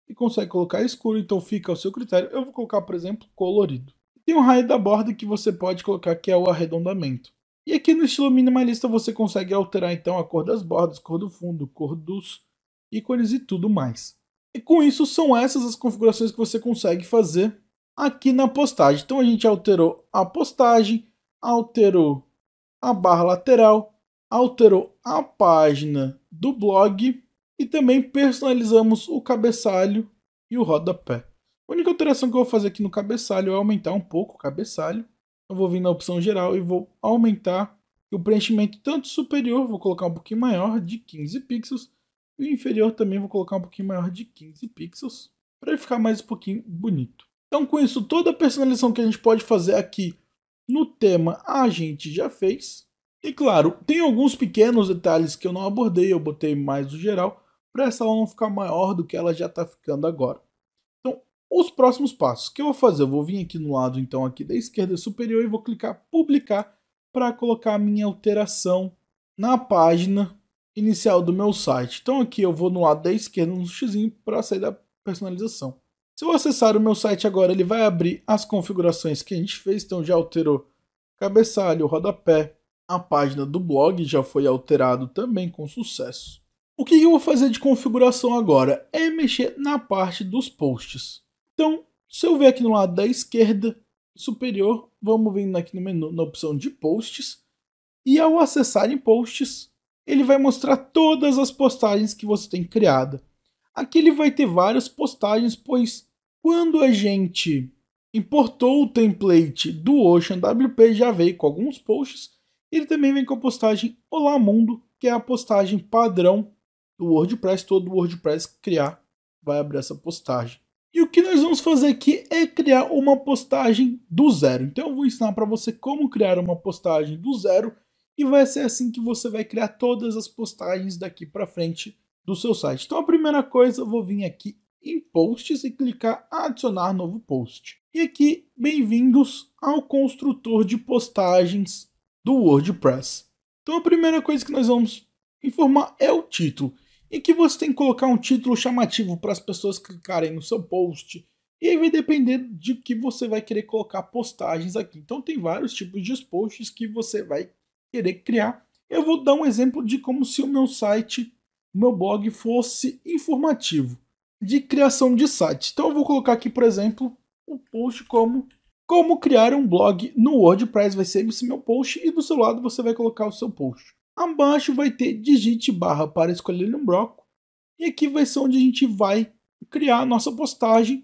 e consegue colocar escuro, então fica ao seu critério. Eu vou colocar, por exemplo, colorido. Tem o raio da borda que você pode colocar, que é o arredondamento. E aqui no estilo minimalista você consegue alterar então a cor das bordas, cor do fundo, cor dos ícones e tudo mais. E com isso são essas as configurações que você consegue fazer aqui na postagem. Então a gente alterou a postagem, alterou a barra lateral, alterou a página do blog e também personalizamos o cabeçalho e o rodapé. A única alteração que eu vou fazer aqui no cabeçalho é aumentar um pouco o cabeçalho. Eu vou vir na opção geral e vou aumentar o preenchimento tanto superior, vou colocar um pouquinho maior, de 15 pixels, e o inferior também vou colocar um pouquinho maior, de 15 pixels, para ele ficar mais um pouquinho bonito. Então com isso, toda a personalização que a gente pode fazer aqui No tema a gente já fez. E claro, tem alguns pequenos detalhes que eu não abordei, eu botei mais no geral, para essa aula não ficar maior do que ela já está ficando agora. Então, os próximos passos que eu vou fazer, eu vou vir aqui no lado então aqui da esquerda superior e vou clicar publicar para colocar a minha alteração na página inicial do meu site. Então aqui eu vou no lado da esquerda no xizinho para sair da personalização. Se eu acessar o meu site agora, ele vai abrir as configurações que a gente fez, então já alterou cabeçalho, rodapé, a página do blog já foi alterado também com sucesso. O que eu vou fazer de configuração agora é mexer na parte dos posts. Então, se eu ver aqui no lado da esquerda superior, vamos vindo aqui no menu na opção de posts, e ao acessar em posts, ele vai mostrar todas as postagens que você tem criada. Aqui ele vai ter várias postagens, pois quando a gente importou o template do Ocean WP já veio com alguns posts. Ele também vem com a postagem Olá Mundo, que é a postagem padrão do WordPress. Todo WordPress criar vai abrir essa postagem. E o que nós vamos fazer aqui é criar uma postagem do zero. Então eu vou ensinar para você como criar uma postagem do zero e vai ser assim que você vai criar todas as postagens daqui para frente do seu site. Então a primeira coisa, eu vou vir aqui em posts e clicar adicionar novo post. E aqui, bem-vindos ao construtor de postagens do WordPress. Então a primeira coisa que nós vamos informar é o título. E que você tem que colocar um título chamativo para as pessoas clicarem no seu post. E aí vai depender de que você vai querer colocar postagens aqui. Então tem vários tipos de posts que você vai querer criar. Eu vou dar um exemplo de como se o meu site, o meu blog fosse informativo de criação de site. Então eu vou colocar aqui, por exemplo, um post como criar um blog no WordPress. Vai ser esse meu post e do seu lado você vai colocar o seu post. Abaixo vai ter digite barra para escolher um bloco. E aqui vai ser onde a gente vai criar a nossa postagem.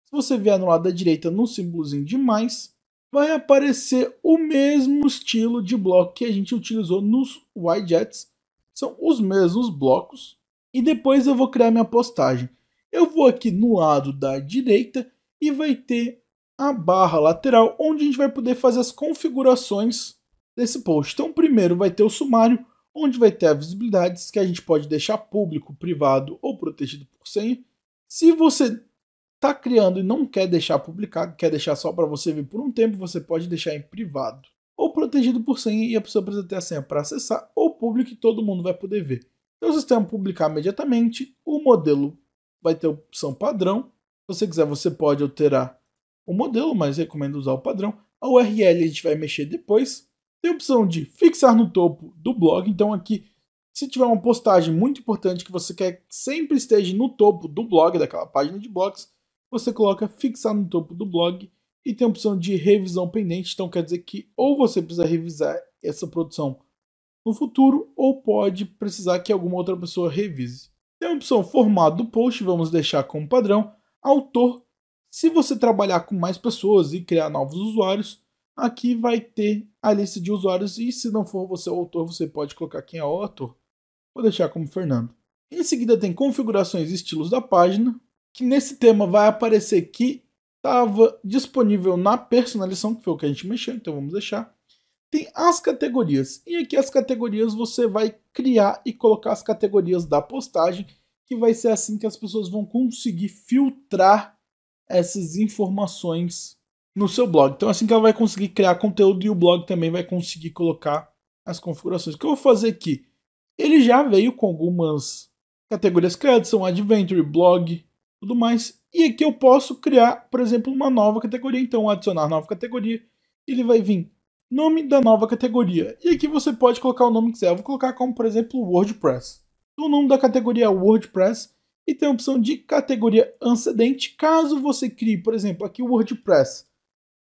Se você vier no lado da direita no símbolozinho de mais, vai aparecer o mesmo estilo de bloco que a gente utilizou nos widgets. São os mesmos blocos. E depois eu vou criar minha postagem. Eu vou aqui no lado da direita e vai ter a barra lateral onde a gente vai poder fazer as configurações desse post. Então primeiro vai ter o sumário, onde vai ter as visibilidades que a gente pode deixar público, privado ou protegido por senha. Se você está criando e não quer deixar publicado, quer deixar só para você ver por um tempo, você pode deixar em privado ou protegido por senha e a pessoa precisa ter a senha para acessar, ou público e todo mundo vai poder ver. Então o sistema publicar imediatamente, o modelo vai ter a opção padrão. Se você quiser, você pode alterar o modelo, mas recomendo usar o padrão. A URL a gente vai mexer depois. Tem a opção de fixar no topo do blog. Então aqui, se tiver uma postagem muito importante que você quer que sempre esteja no topo do blog, daquela página de blogs, você coloca fixar no topo do blog e tem a opção de revisão pendente. Então quer dizer que ou você precisa revisar essa produção no futuro ou pode precisar que alguma outra pessoa revise. Tem a opção formato do post, vamos deixar como padrão. Autor, se você trabalhar com mais pessoas e criar novos usuários, aqui vai ter a lista de usuários e se não for você o autor, você pode colocar quem é o autor. Vou deixar como Fernando. Em seguida tem configurações e estilos da página, que nesse tema vai aparecer que estava disponível na personalização, que foi o que a gente mexeu, então vamos deixar. Tem as categorias, e aqui as categorias você vai criar e colocar as categorias da postagem, que vai ser assim que as pessoas vão conseguir filtrar essas informações no seu blog. Então assim que ela vai conseguir criar conteúdo e o blog também vai conseguir colocar as configurações. O que eu vou fazer aqui? Ele já veio com algumas categorias criadas, são Adventure, Blog, tudo mais. E aqui eu posso criar, por exemplo, uma nova categoria. Então adicionar nova categoria, ele vai vir nome da nova categoria. E aqui você pode colocar o nome que quiser. Eu vou colocar como, por exemplo, WordPress. O nome da categoria é WordPress e tem a opção de categoria antecedente. Caso você crie, por exemplo, aqui o WordPress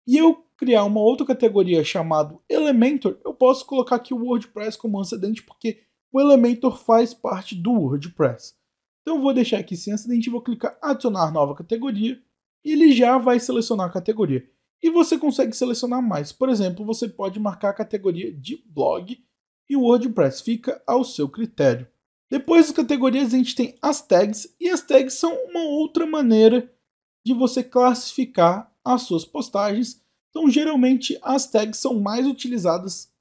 e eu criar uma outra categoria chamada Elementor, eu posso colocar aqui o WordPress como antecedente porque o Elementor faz parte do WordPress. Então eu vou deixar aqui sem antecedente e vou clicar adicionar nova categoria e ele já vai selecionar a categoria. E você consegue selecionar mais. Por exemplo, você pode marcar a categoria de blog e o WordPress fica ao seu critério. Depois das categorias a gente tem as tags e as tags são uma outra maneira de você classificar as suas postagens. Então, geralmente, as tags são mais utilizadas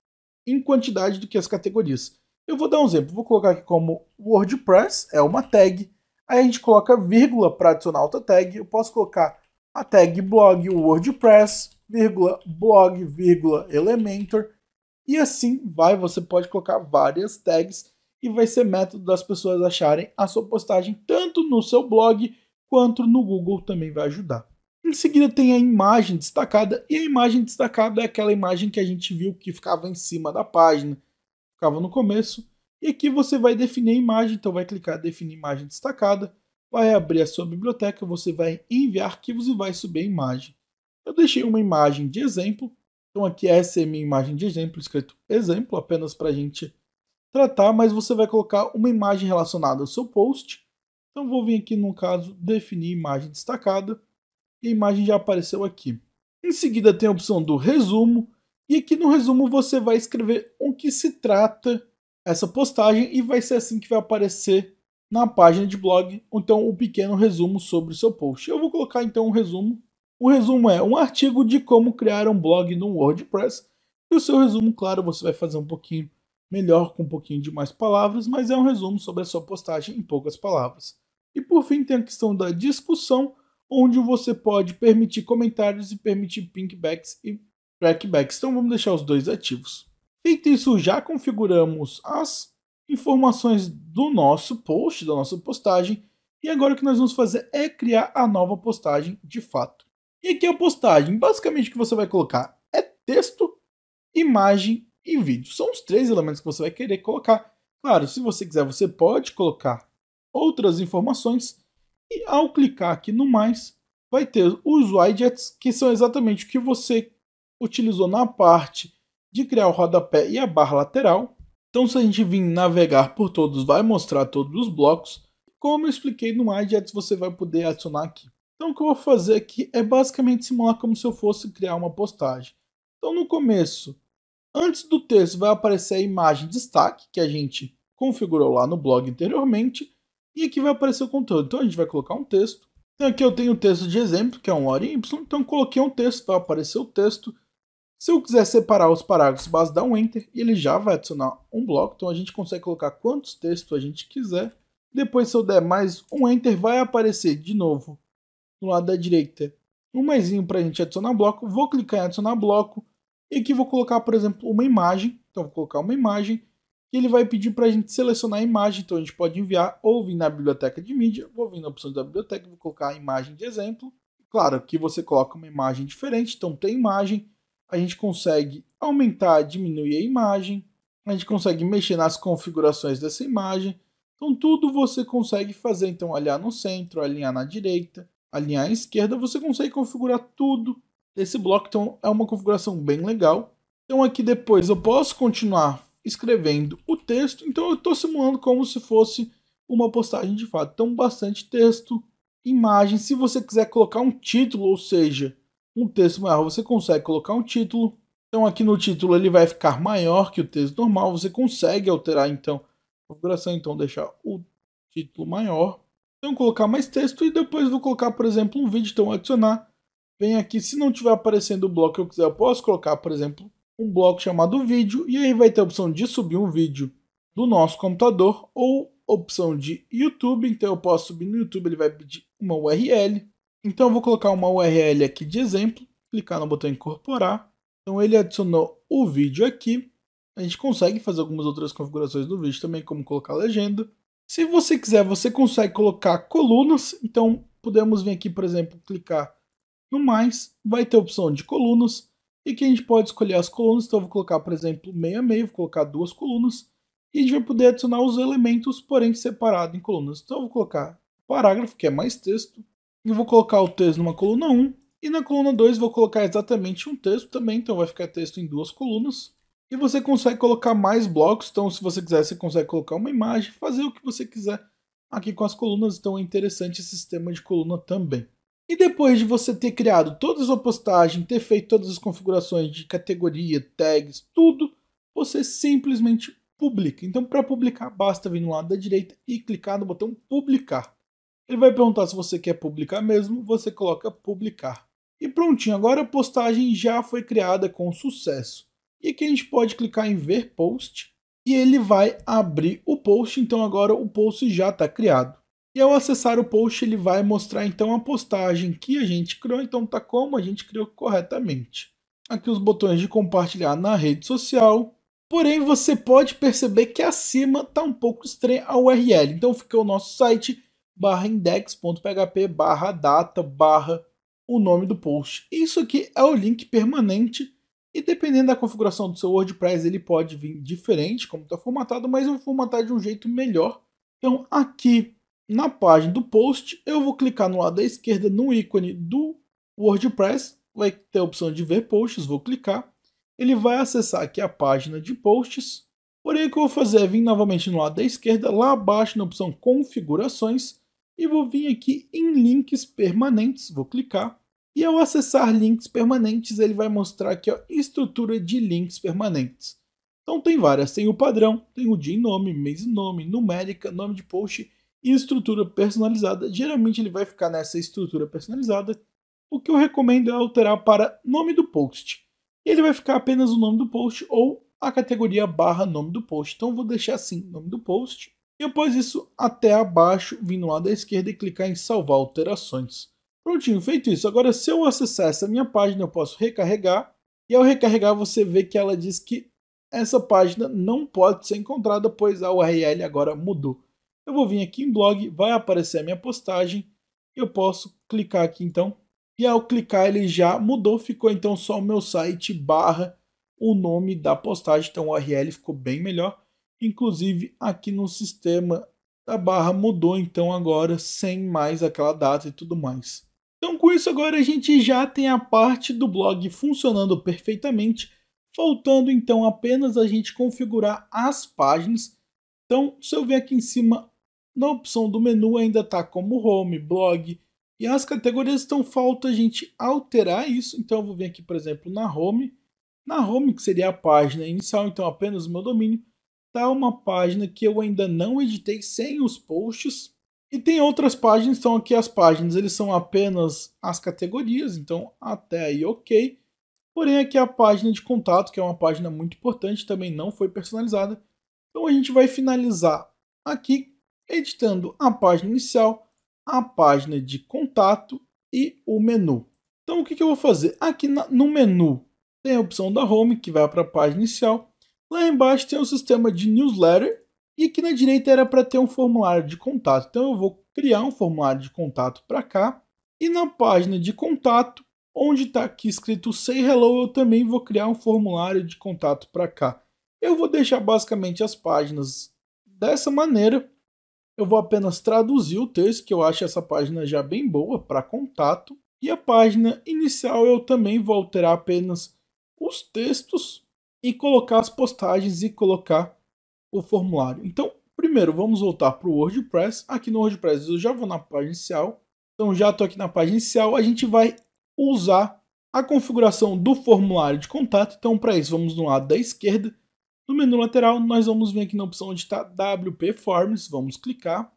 em quantidade do que as categorias. Eu vou dar um exemplo, vou colocar aqui como WordPress, é uma tag, aí a gente coloca vírgula para adicionar outra tag, eu posso colocar a tag blog WordPress, vírgula, blog, vírgula, Elementor, e assim vai, você pode colocar várias tags e vai ser método das pessoas acharem a sua postagem tanto no seu blog quanto no Google também vai ajudar. Em seguida tem a imagem destacada, e a imagem destacada é aquela imagem que a gente viu que ficava em cima da página, ficava no começo, e aqui você vai definir a imagem, então vai clicar em definir imagem destacada, vai abrir a sua biblioteca, você vai enviar arquivos e vai subir a imagem. Eu deixei uma imagem de exemplo, então aqui essa é a minha imagem de exemplo, escrito exemplo, apenas para a gente tratar, mas você vai colocar uma imagem relacionada ao seu post, então vou vir aqui no caso definir imagem destacada, e a imagem já apareceu aqui. Em seguida tem a opção do resumo, e aqui no resumo você vai escrever o que se trata essa postagem e vai ser assim que vai aparecer na página de blog, então um pequeno resumo sobre o seu post. Eu vou colocar então um resumo. O resumo é um artigo de como criar um blog no WordPress, e o seu resumo, claro, você vai fazer um pouquinho melhor, com um pouquinho de mais palavras, mas é um resumo sobre a sua postagem em poucas palavras. E por fim tem a questão da discussão, onde você pode permitir comentários e permitir pinkbacks e trackbacks. Então vamos deixar os dois ativos. Feito isso, já configuramos as informações do nosso post, da nossa postagem, e agora o que nós vamos fazer é criar a nova postagem de fato. E aqui a postagem, basicamente o que você vai colocar é texto, imagem e vídeo. São os três elementos que você vai querer colocar. Claro, se você quiser, você pode colocar outras informações, e ao clicar aqui no mais, vai ter os widgets, que são exatamente o que você utilizou na parte de criar o rodapé e a barra lateral. Então, se a gente vir navegar por todos, vai mostrar todos os blocos. Como eu expliquei no widgets, você vai poder adicionar aqui. Então, o que eu vou fazer aqui é basicamente simular como se eu fosse criar uma postagem. Então, no começo, antes do texto, vai aparecer a imagem destaque, que a gente configurou lá no blog anteriormente. E aqui vai aparecer o conteúdo. Então a gente vai colocar um texto. Então aqui eu tenho o texto de exemplo, que é um hora em Y. Então coloquei um texto, vai aparecer o texto. Se eu quiser separar os parágrafos, basta dar um Enter e ele já vai adicionar um bloco. Então a gente consegue colocar quantos textos a gente quiser. Depois, se eu der mais um Enter, vai aparecer de novo no lado da direita um maisinho para a gente adicionar bloco. Vou clicar em adicionar bloco. E aqui vou colocar, por exemplo, uma imagem. Então vou colocar uma imagem. E ele vai pedir para a gente selecionar a imagem, então a gente pode enviar ou vir na biblioteca de mídia, vou vir na opção da biblioteca, vou colocar a imagem de exemplo. Claro que você coloca uma imagem diferente, então tem imagem, a gente consegue aumentar, diminuir a imagem, a gente consegue mexer nas configurações dessa imagem, então tudo você consegue fazer, então alinhar no centro, alinhar na direita, alinhar à esquerda, você consegue configurar tudo desse bloco, então é uma configuração bem legal. Então aqui depois eu posso continuar escrevendo o texto, então eu estou simulando como se fosse uma postagem de fato. Então, bastante texto, imagem. Se você quiser colocar um título, ou seja, um texto maior, você consegue colocar um título. Então, aqui no título ele vai ficar maior que o texto normal. Você consegue alterar então a configuração, então deixar o título maior. Então, colocar mais texto e depois vou colocar, por exemplo, um vídeo. Então, adicionar. Vem aqui, se não estiver aparecendo o bloco que eu quiser, eu posso colocar, por exemplo, um bloco chamado vídeo, e aí vai ter a opção de subir um vídeo do nosso computador ou opção de YouTube. Então eu posso subir no YouTube, ele vai pedir uma URL. Então eu vou colocar uma URL aqui de exemplo, clicar no botão incorporar. Então ele adicionou o vídeo aqui. A gente consegue fazer algumas outras configurações do vídeo também, como colocar legenda. Se você quiser, você consegue colocar colunas. Então podemos vir aqui, por exemplo, clicar no mais, vai ter a opção de colunas. E que a gente pode escolher as colunas, então eu vou colocar, por exemplo, meio a meio, vou colocar duas colunas, e a gente vai poder adicionar os elementos, porém separado em colunas. Então eu vou colocar parágrafo, que é mais texto, e vou colocar o texto numa coluna 1, e na coluna 2 vou colocar exatamente um texto também, então vai ficar texto em duas colunas. E você consegue colocar mais blocos, então se você quiser, você consegue colocar uma imagem, fazer o que você quiser aqui com as colunas, então é interessante esse sistema de coluna também. E depois de você ter criado toda a sua postagem, ter feito todas as configurações de categoria, tags, tudo, você simplesmente publica. Então, para publicar, basta vir no lado da direita e clicar no botão publicar. Ele vai perguntar se você quer publicar mesmo, você coloca publicar. E prontinho, agora a postagem já foi criada com sucesso. E aqui a gente pode clicar em ver post e ele vai abrir o post, então agora o post já está criado. E ao acessar o post ele vai mostrar então a postagem que a gente criou, então tá como a gente criou corretamente. Aqui os botões de compartilhar na rede social. Porém, você pode perceber que acima está um pouco estranha a URL. Então fica o nosso site /index.php /data o nome do post. Isso aqui é o link permanente e dependendo da configuração do seu WordPress ele pode vir diferente como está formatado, mas eu vou formatar de um jeito melhor. Então aqui na página do post eu vou clicar no lado da esquerda no ícone do WordPress, vai ter a opção de ver posts, vou clicar. Ele vai acessar aqui a página de posts. Porém, o que eu vou fazer é vir novamente no lado da esquerda, lá abaixo na opção configurações, e vou vir aqui em links permanentes, vou clicar. E ao acessar links permanentes, ele vai mostrar aqui a estrutura de links permanentes. Então tem várias, tem o padrão, tem o dia e nome, mês e nome, numérica, nome de post e estrutura personalizada. Geralmente ele vai ficar nessa estrutura personalizada. O que eu recomendo é alterar para nome do post. Ele vai ficar apenas o nome do post ou a categoria /nome do post. Então eu vou deixar assim, nome do post. E após isso, até abaixo, vindo lá da esquerda e clicar em salvar alterações. Prontinho, feito isso. Agora, se eu acessar essa minha página, eu posso recarregar. E ao recarregar, você vê que ela diz que essa página não pode ser encontrada, pois a URL agora mudou. Eu vou vir aqui em blog, vai aparecer a minha postagem. Eu posso clicar aqui então. E ao clicar ele já mudou, ficou então só o meu site / o nome da postagem, então o URL ficou bem melhor. Inclusive aqui no sistema a barra mudou então agora sem mais aquela data e tudo mais. Então com isso agora a gente já tem a parte do blog funcionando perfeitamente, faltando então apenas a gente configurar as páginas. Então se eu ver aqui em cima, na opção do menu ainda está como home, blog, e as categorias estão falta a gente alterar isso. Então eu vou vir aqui, por exemplo, na home. Na home, que seria a página inicial, então apenas o meu domínio, tá uma página que eu ainda não editei sem os posts. E tem outras páginas, então aqui as páginas eles são apenas as categorias, então até aí ok. Porém aqui a página de contato, que é uma página muito importante, também não foi personalizada. Então a gente vai finalizar aqui editando a página inicial, a página de contato e o menu. Então o que eu vou fazer? Aqui no menu tem a opção da home, que vai para a página inicial. Lá embaixo tem o sistema de newsletter. E aqui na direita era para ter um formulário de contato. Então eu vou criar um formulário de contato para cá. E na página de contato, onde está aqui escrito Say Hello, eu também vou criar um formulário de contato para cá. Eu vou deixar basicamente as páginas dessa maneira. Eu vou apenas traduzir o texto, que eu acho essa página já bem boa para contato. E a página inicial eu também vou alterar apenas os textos e colocar as postagens e colocar o formulário. Então, primeiro vamos voltar para o WordPress. Aqui no WordPress eu já vou na página inicial. Então já estou aqui na página inicial. A gente vai usar a configuração do formulário de contato. Então para isso vamos no lado da esquerda. No menu lateral, nós vamos vir aqui na opção onde está WP Forms, vamos clicar.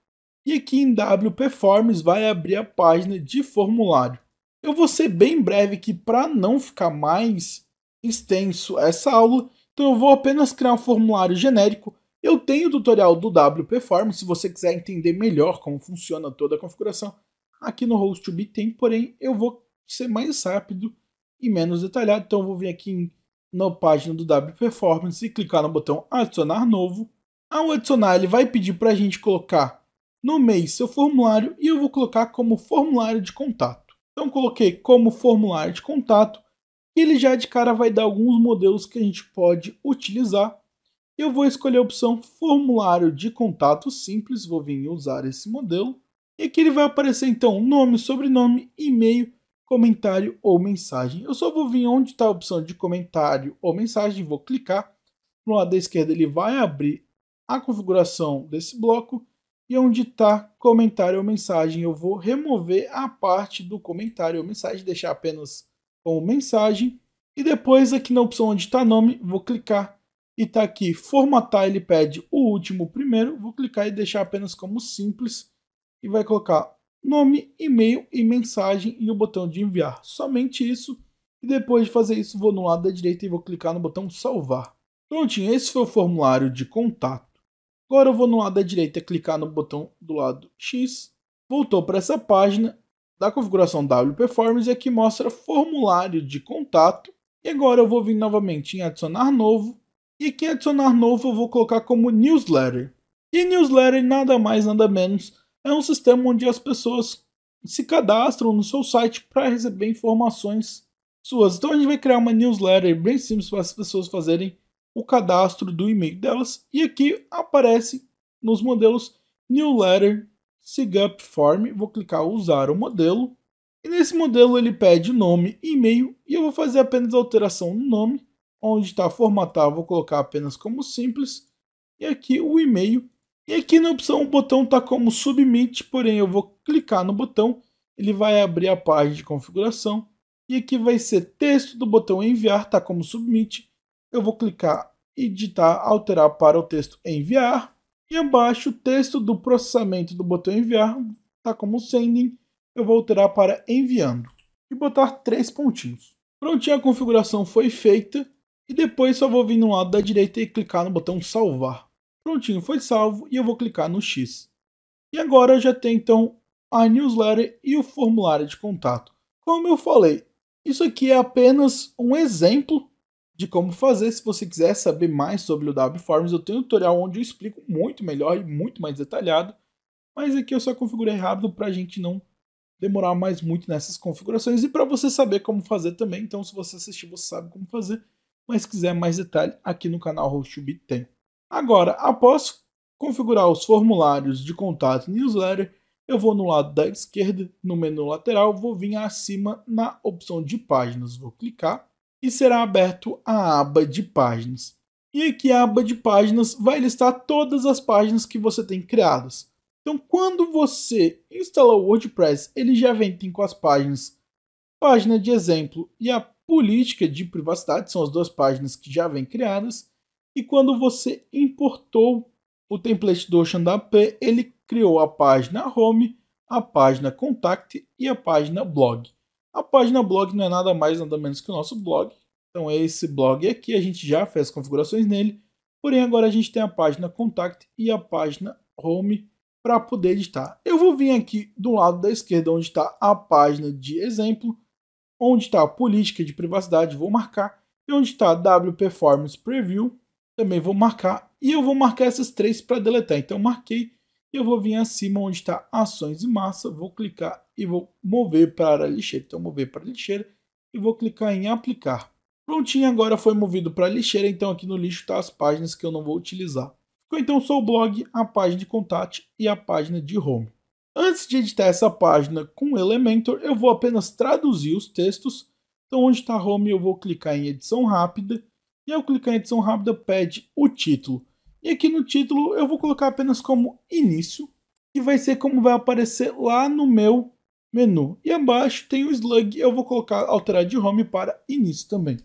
E aqui em WP Forms vai abrir a página de formulário. Eu vou ser bem breve aqui para não ficar mais extenso essa aula. Então eu vou apenas criar um formulário genérico. Eu tenho o tutorial do WP Forms, se você quiser entender melhor como funciona toda a configuração. Aqui no Host2B tem, porém eu vou ser mais rápido e menos detalhado. Então eu vou vir aqui na página do WP Forms e clicar no botão adicionar novo. Ao adicionar, ele vai pedir para a gente colocar no mês seu formulário e eu vou colocar como formulário de contato. Então coloquei como formulário de contato e ele já de cara vai dar alguns modelos que a gente pode utilizar. Eu vou escolher a opção formulário de contato simples, vou vir usar esse modelo. E aqui ele vai aparecer então nome, sobrenome, e-mail, comentário ou mensagem. Eu só vou vir onde está a opção de comentário ou mensagem, vou clicar. No lado da esquerda ele vai abrir a configuração desse bloco. E onde está comentário ou mensagem, eu vou remover a parte do comentário ou mensagem, deixar apenas como mensagem. E depois aqui na opção onde está nome, vou clicar. E está aqui formatar, ele pede o último primeiro. Vou clicar e deixar apenas como simples. E vai colocar nome, e-mail e mensagem e o botão de enviar. Somente isso. E depois de fazer isso, vou no lado da direita e vou clicar no botão salvar. Prontinho, esse foi o formulário de contato. Agora eu vou no lado da direita clicar no botão do lado X. Voltou para essa página da configuração WP Forms e aqui mostra formulário de contato. E agora eu vou vir novamente em adicionar novo. E aqui em adicionar novo eu vou colocar como newsletter. E newsletter nada mais nada menos é um sistema onde as pessoas se cadastram no seu site para receber informações suas. Então a gente vai criar uma newsletter bem simples para as pessoas fazerem o cadastro do e-mail delas. E aqui aparece nos modelos newsletter SigUp Form. Vou clicar usar o modelo. E nesse modelo ele pede nome e e-mail. E eu vou fazer apenas alteração no nome. Onde está formatar, vou colocar apenas como simples. E aqui o e-mail. E aqui na opção o botão está como submit, porém eu vou clicar no botão. Ele vai abrir a página de configuração. E aqui vai ser texto do botão enviar, está como submit. Eu vou clicar editar, alterar para o texto enviar. E abaixo o texto do processamento do botão enviar está como sending. Eu vou alterar para enviando. E botar 3 pontinhos. Prontinho, a configuração foi feita. E depois só vou vir no lado da direita e clicar no botão salvar. Prontinho, foi salvo e eu vou clicar no X. E agora já tem então a newsletter e o formulário de contato. Como eu falei, isso aqui é apenas um exemplo de como fazer. Se você quiser saber mais sobre o WP Forms, eu tenho um tutorial onde eu explico muito melhor e muito mais detalhado. Mas aqui eu só configurei rápido para a gente não demorar mais muito nessas configurações e para você saber como fazer também. Então se você assistir, você sabe como fazer. Mas se quiser mais detalhe, aqui no canal HostTube tem. Agora, após configurar os formulários de contato e newsletter, eu vou no lado da esquerda, no menu lateral, vou vir acima na opção de páginas. Vou clicar e será aberto a aba de páginas. E aqui a aba de páginas vai listar todas as páginas que você tem criadas. Então, quando você instala o WordPress, ele já vem com as páginas, página de exemplo e a política de privacidade, são as duas páginas que já vêm criadas. E quando você importou o template do OceanWP, ele criou a página Home, a página Contact e a página Blog. A página Blog não é nada mais nada menos que o nosso blog. Então é esse blog aqui, a gente já fez configurações nele. Porém agora a gente tem a página Contact e a página Home para poder editar. Eu vou vir aqui do lado da esquerda onde está a página de exemplo, onde está a política de privacidade, vou marcar. E onde está WP Forms Preview, também vou marcar. E eu vou marcar essas 3 para deletar. Então marquei e eu vou vir acima onde está ações em massa, vou clicar e vou mover para a lixeira. Então mover para a lixeira e vou clicar em aplicar. Prontinho, agora foi movido para a lixeira, então aqui no lixo está as páginas que eu não vou utilizar. Ficou então só o blog, a página de contato e a página de home. Antes de editar essa página com o Elementor, eu vou apenas traduzir os textos. Então onde está home eu vou clicar em edição rápida. E ao clicar em edição rápida pede o título. E aqui no título eu vou colocar apenas como início, que vai ser como vai aparecer lá no meu menu. E abaixo tem o slug, eu vou colocar alterar de home para início também.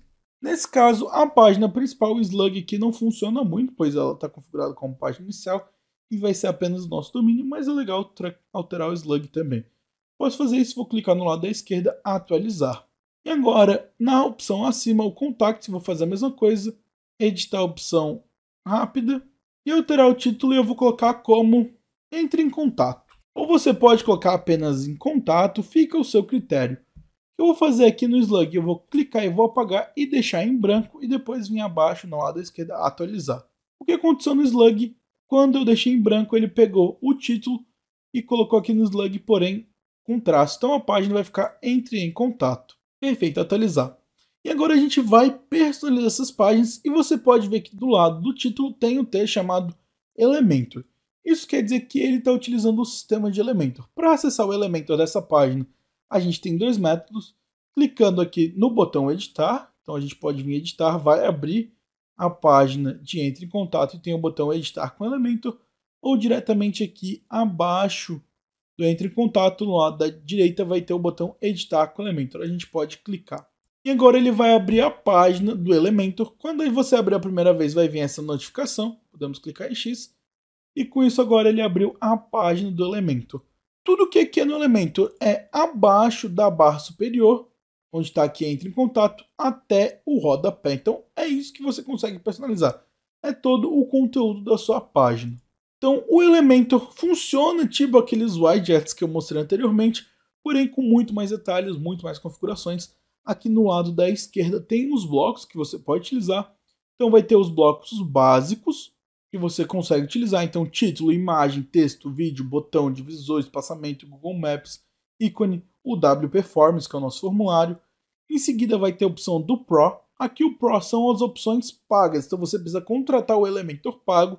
Nesse caso, a página principal, o slug aqui não funciona muito, pois ela está configurada como página inicial e vai ser apenas o nosso domínio, mas é legal alterar o slug também. Posso fazer isso, vou clicar no lado da esquerda, atualizar. E agora, na opção acima, o Contact, vou fazer a mesma coisa, editar a opção rápida e alterar o título e eu vou colocar como entre em contato. Ou você pode colocar apenas em contato, fica ao seu critério. O que eu vou fazer aqui no slug, eu vou clicar e vou apagar e deixar em branco e depois vir abaixo no lado da esquerda atualizar. O que aconteceu no slug? Quando eu deixei em branco, ele pegou o título e colocou aqui no slug, porém com traço. Então a página vai ficar entre em contato. Perfeito, atualizar. E agora a gente vai personalizar essas páginas e você pode ver que do lado do título tem um texto chamado Elementor. Isso quer dizer que ele está utilizando o sistema de Elementor. Para acessar o Elementor dessa página, a gente tem 2 métodos. Clicando aqui no botão editar, então a gente pode vir editar, vai abrir a página de entre em contato e tem o botão editar com Elementor, ou diretamente aqui abaixo do entre em contato, no lado da direita vai ter o botão editar com Elementor, a gente pode clicar. E agora ele vai abrir a página do Elementor. Quando você abrir a primeira vez vai vir essa notificação, podemos clicar em X, e com isso agora ele abriu a página do Elementor. tudo que aqui é no Elementor é abaixo da barra superior, onde está aqui entre em contato, até o rodapé. Então é isso que você consegue personalizar. É todo o conteúdo da sua página. Então o Elementor funciona tipo aqueles widgets que eu mostrei anteriormente, porém com muito mais detalhes, muito mais configurações. Aqui no lado da esquerda tem os blocos que você pode utilizar. Então vai ter os blocos básicos que você consegue utilizar. Então título, imagem, texto, vídeo, botão, divisor, espaçamento, Google Maps, ícone, o W Performance, que é o nosso formulário. Em seguida vai ter a opção do Pro. Aqui o Pro são as opções pagas, então você precisa contratar o Elementor pago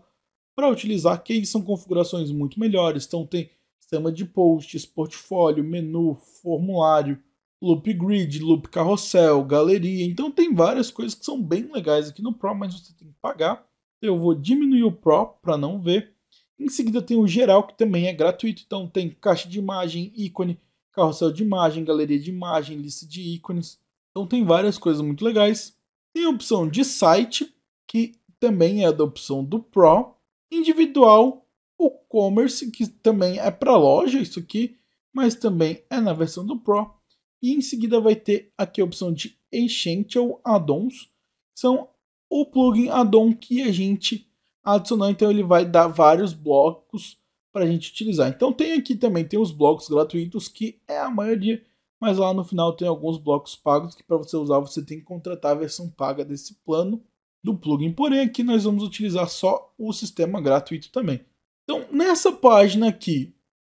para utilizar, que aí são configurações muito melhores. Então tem sistema de posts, portfólio, menu, formulário, loop grid, loop carrossel, galeria. Então tem várias coisas que são bem legais aqui no Pro, mas você tem que pagar. Eu vou diminuir o Pro para não ver. Em seguida tem o geral, que também é gratuito. Então tem caixa de imagem, ícone, carrossel de imagem, galeria de imagem, lista de ícones. Então tem várias coisas muito legais. Tem a opção de site, que também é da opção do Pro. Individual, o Commerce, que também é para loja, isso aqui, mas também é na versão do Pro. E em seguida vai ter aqui a opção de Essential Add-ons, são o plugin add-on que a gente adicionou, então ele vai dar vários blocos para a gente utilizar. Então tem aqui também tem os blocos gratuitos, que é a maioria, mas lá no final tem alguns blocos pagos que para você usar você tem que contratar a versão paga desse plano do plugin. Porém aqui nós vamos utilizar só o sistema gratuito também. Então nessa página aqui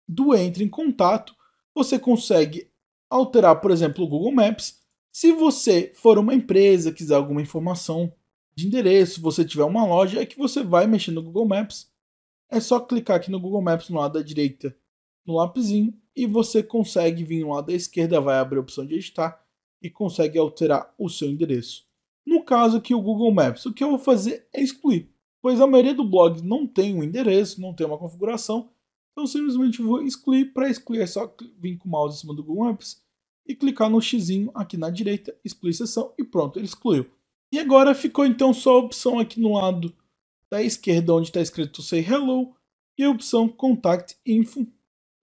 do Entre em Contato, você consegue alterar, por exemplo, o Google Maps. Se você for uma empresa, quiser alguma informação de endereço, você tiver uma loja, é que você vai mexer no Google Maps. É só clicar aqui no Google Maps no lado da direita, no lapisinho, e você consegue vir no lado da esquerda, vai abrir a opção de editar e consegue alterar o seu endereço. No caso aqui o Google Maps, o que eu vou fazer é excluir, pois a maioria do blog não tem um endereço, não tem uma configuração. Então simplesmente vou excluir. Para excluir é só vir com o mouse em cima do Google Maps e clicar no xizinho aqui na direita, excluir seção e pronto, ele excluiu. E agora ficou então só a opção aqui no lado da esquerda onde está escrito Say Hello e a opção Contact Info.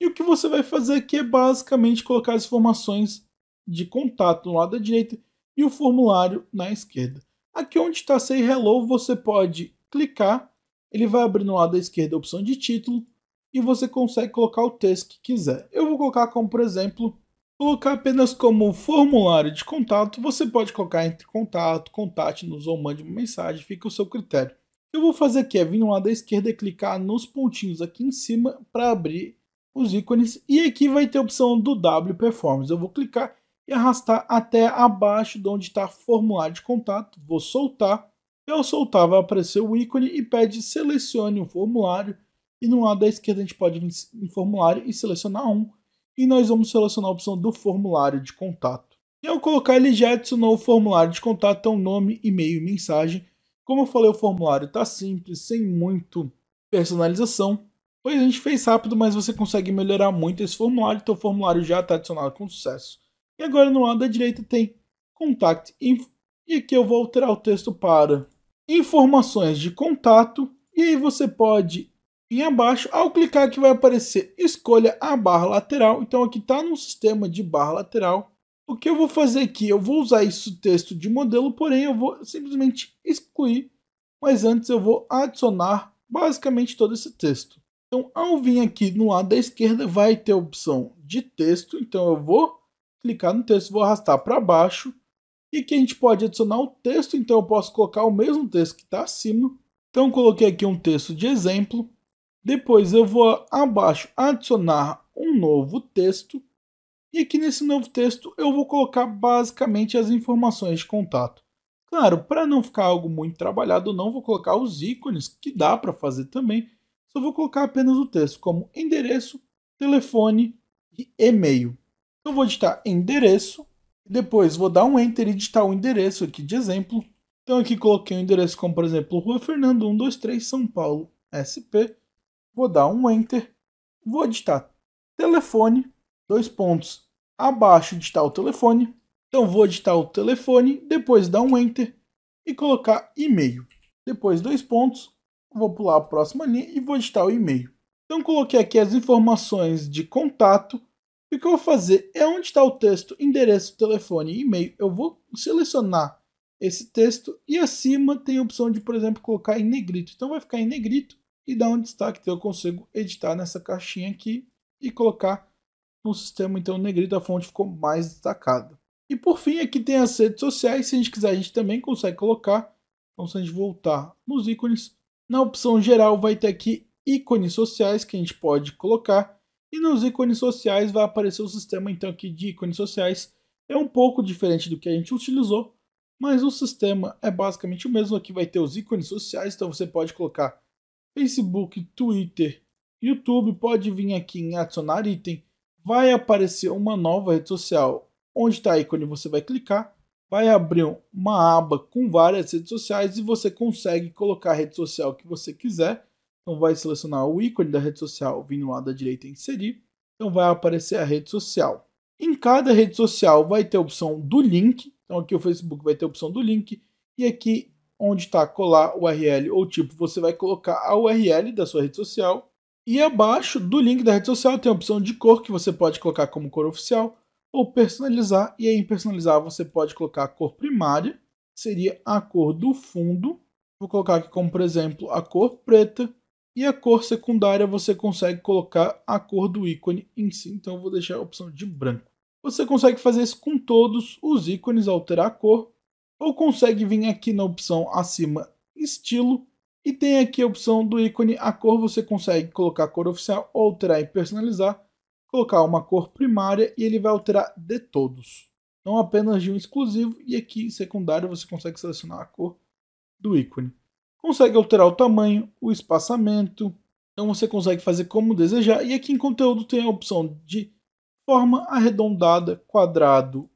E o que você vai fazer aqui é basicamente colocar as informações de contato no lado da direita e o formulário na esquerda. Aqui onde está Say Hello você pode clicar, ele vai abrir no lado da esquerda a opção de título e você consegue colocar o texto que quiser. Eu vou colocar como, por exemplo, colocar apenas como formulário de contato. Você pode colocar entre contato, contate-nos ou mande uma mensagem, fica o seu critério. O que eu vou fazer aqui é vir no lado da esquerda e clicar nos pontinhos aqui em cima para abrir os ícones. E aqui vai ter a opção do W Performance. Eu vou clicar e arrastar até abaixo de onde está formulário de contato. Vou soltar. E ao soltar vai aparecer o ícone e pede selecione um formulário. E no lado da esquerda a gente pode vir em formulário e selecionar um. E nós vamos selecionar a opção do formulário de contato. E ao colocar ele já adicionou o formulário de contato, então nome, e-mail e mensagem. Como eu falei, o formulário está simples, sem muito personalização. Pois a gente fez rápido, mas você consegue melhorar muito esse formulário, então o formulário já está adicionado com sucesso. E agora no lado da direita tem Contact Info, e aqui eu vou alterar o texto para informações de contato, e aí você pode vir abaixo, ao clicar aqui vai aparecer escolha a barra lateral, então aqui está no sistema de barra lateral. O que eu vou fazer aqui, eu vou usar esse texto de modelo, porém eu vou simplesmente excluir, mas antes eu vou adicionar basicamente todo esse texto. Então ao vir aqui no lado da esquerda vai ter a opção de texto, então eu vou clicar no texto, vou arrastar para baixo, e aqui a gente pode adicionar o texto, então eu posso colocar o mesmo texto que está acima. Então eu coloquei aqui um texto de exemplo, depois eu vou abaixo adicionar um novo texto, e aqui nesse novo texto eu vou colocar basicamente as informações de contato. Claro, para não ficar algo muito trabalhado, eu não vou colocar os ícones, que dá para fazer também, só vou colocar apenas o texto, como endereço, telefone e e-mail. Eu vou digitar endereço, depois vou dar um enter e digitar o endereço aqui de exemplo. Então aqui coloquei o endereço como, por exemplo, Rua Fernando 123, São Paulo, SP. Vou dar um enter, vou digitar telefone, dois pontos abaixo digitar o telefone. Então vou digitar o telefone, depois dar um enter e colocar e-mail. Depois dois pontos, vou pular a próxima linha e vou digitar o e-mail. Então coloquei aqui as informações de contato. E o que eu vou fazer é onde está o texto, endereço, telefone e e-mail. Eu vou selecionar esse texto e acima tem a opção de, por exemplo, colocar em negrito. Então vai ficar em negrito e dar um destaque. Então eu consigo editar nessa caixinha aqui e colocar no sistema. Então negrito, a fonte ficou mais destacada. E por fim aqui tem as redes sociais. Se a gente quiser a gente também consegue colocar. Então se a gente voltar nos ícones, na opção geral vai ter aqui ícones sociais que a gente pode colocar. E nos ícones sociais vai aparecer o sistema então aqui de ícones sociais. É um pouco diferente do que a gente utilizou, mas o sistema é basicamente o mesmo. Aqui vai ter os ícones sociais, então você pode colocar Facebook, Twitter, YouTube, pode vir aqui em adicionar item, vai aparecer uma nova rede social, onde está ícone você vai clicar, vai abrir uma aba com várias redes sociais e você consegue colocar a rede social que você quiser. Então vai selecionar o ícone da rede social vindo lá da direita e inserir, então vai aparecer a rede social. Em cada rede social vai ter a opção do link, então aqui o Facebook vai ter a opção do link, e aqui onde está colar URL ou tipo, você vai colocar a URL da sua rede social. E abaixo do link da rede social tem a opção de cor, que você pode colocar como cor oficial, ou personalizar, e aí em personalizar você pode colocar a cor primária, seria a cor do fundo. Vou colocar aqui como, por exemplo, a cor preta, e a cor secundária você consegue colocar a cor do ícone em si, então eu vou deixar a opção de branco. Você consegue fazer isso com todos os ícones, alterar a cor, ou consegue vir aqui na opção acima, estilo, e tem aqui a opção do ícone, a cor você consegue colocar a cor oficial, ou alterar e personalizar, colocar uma cor primária e ele vai alterar de todos, não apenas de um exclusivo, e aqui secundário você consegue selecionar a cor do ícone. Consegue alterar o tamanho, o espaçamento, então você consegue fazer como desejar, e aqui em conteúdo tem a opção de forma arredondada, quadrado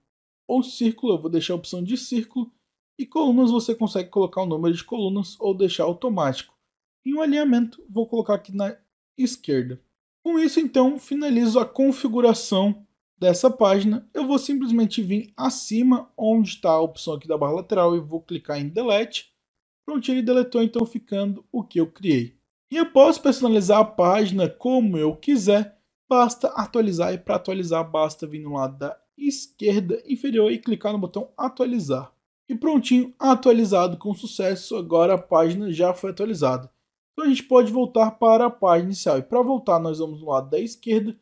ou círculo, eu vou deixar a opção de círculo, e colunas você consegue colocar o número de colunas ou deixar automático. Em um alinhamento, vou colocar aqui na esquerda. Com isso, então, finalizo a configuração dessa página. Eu vou simplesmente vir acima, onde está a opção aqui da barra lateral, e vou clicar em Delete. Pronto, ele deletou, então ficando o que eu criei. E eu posso personalizar a página como eu quiser, basta atualizar, e para atualizar basta vir no lado da esquerda inferior e clicar no botão atualizar. E prontinho, atualizado com sucesso, agora a página já foi atualizada. Então a gente pode voltar para a página inicial. E para voltar nós vamos no lado da esquerda,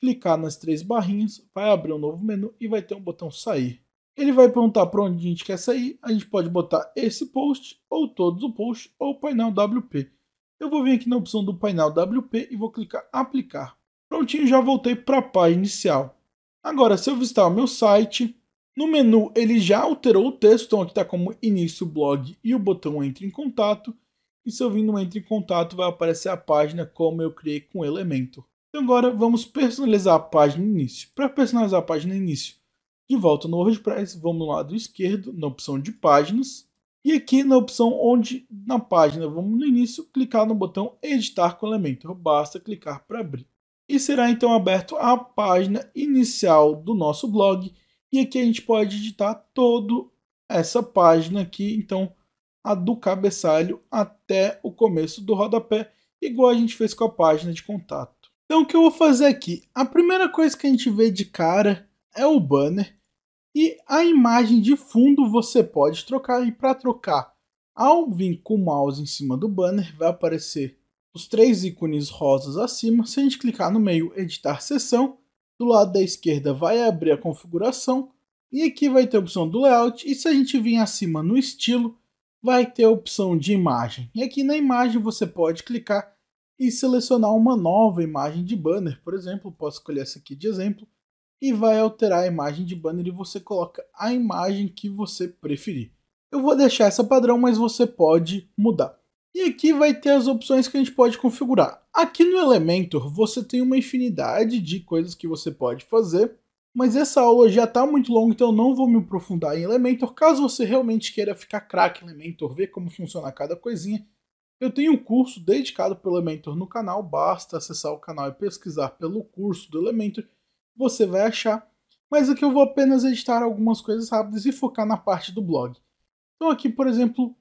clicar nas três barrinhas, vai abrir um novo menu e vai ter um botão sair. Ele vai perguntar para onde a gente quer sair, a gente pode botar esse post, ou todos os posts, ou o painel WP. Eu vou vir aqui na opção do painel WP e vou clicar aplicar. Prontinho, já voltei para a página inicial. Agora, se eu visitar o meu site, no menu ele já alterou o texto, então aqui está como início blog e o botão entre em contato. E se eu vir no entre em contato, vai aparecer a página como eu criei com o Elementor. Então agora vamos personalizar a página início. Para personalizar a página início, de volta no WordPress, vamos no lado esquerdo, na opção de páginas. E aqui na opção onde na página, vamos no início, clicar no botão editar com Elementor. Basta clicar para abrir. E será então aberto a página inicial do nosso blog. E aqui a gente pode editar toda essa página aqui, então a do cabeçalho até o começo do rodapé, igual a gente fez com a página de contato. Então o que eu vou fazer aqui? A primeira coisa que a gente vê de cara é o banner. E a imagem de fundo você pode trocar, e para trocar, ao vir com o mouse em cima do banner, vai aparecer os três ícones rosas acima. Se a gente clicar no meio, editar seção, do lado da esquerda vai abrir a configuração, e aqui vai ter a opção do layout, e se a gente vir acima no estilo, vai ter a opção de imagem. E aqui na imagem você pode clicar e selecionar uma nova imagem de banner, por exemplo, posso escolher essa aqui de exemplo, e vai alterar a imagem de banner e você coloca a imagem que você preferir. Eu vou deixar essa padrão, mas você pode mudar. E aqui vai ter as opções que a gente pode configurar. Aqui no Elementor você tem uma infinidade de coisas que você pode fazer, mas essa aula já está muito longa, então eu não vou me aprofundar em Elementor. Caso você realmente queira ficar craque em Elementor, ver como funciona cada coisinha, eu tenho um curso dedicado para o Elementor no canal, basta acessar o canal e pesquisar pelo curso do Elementor, você vai achar, mas aqui eu vou apenas editar algumas coisas rápidas e focar na parte do blog. Então aqui, por exemplo,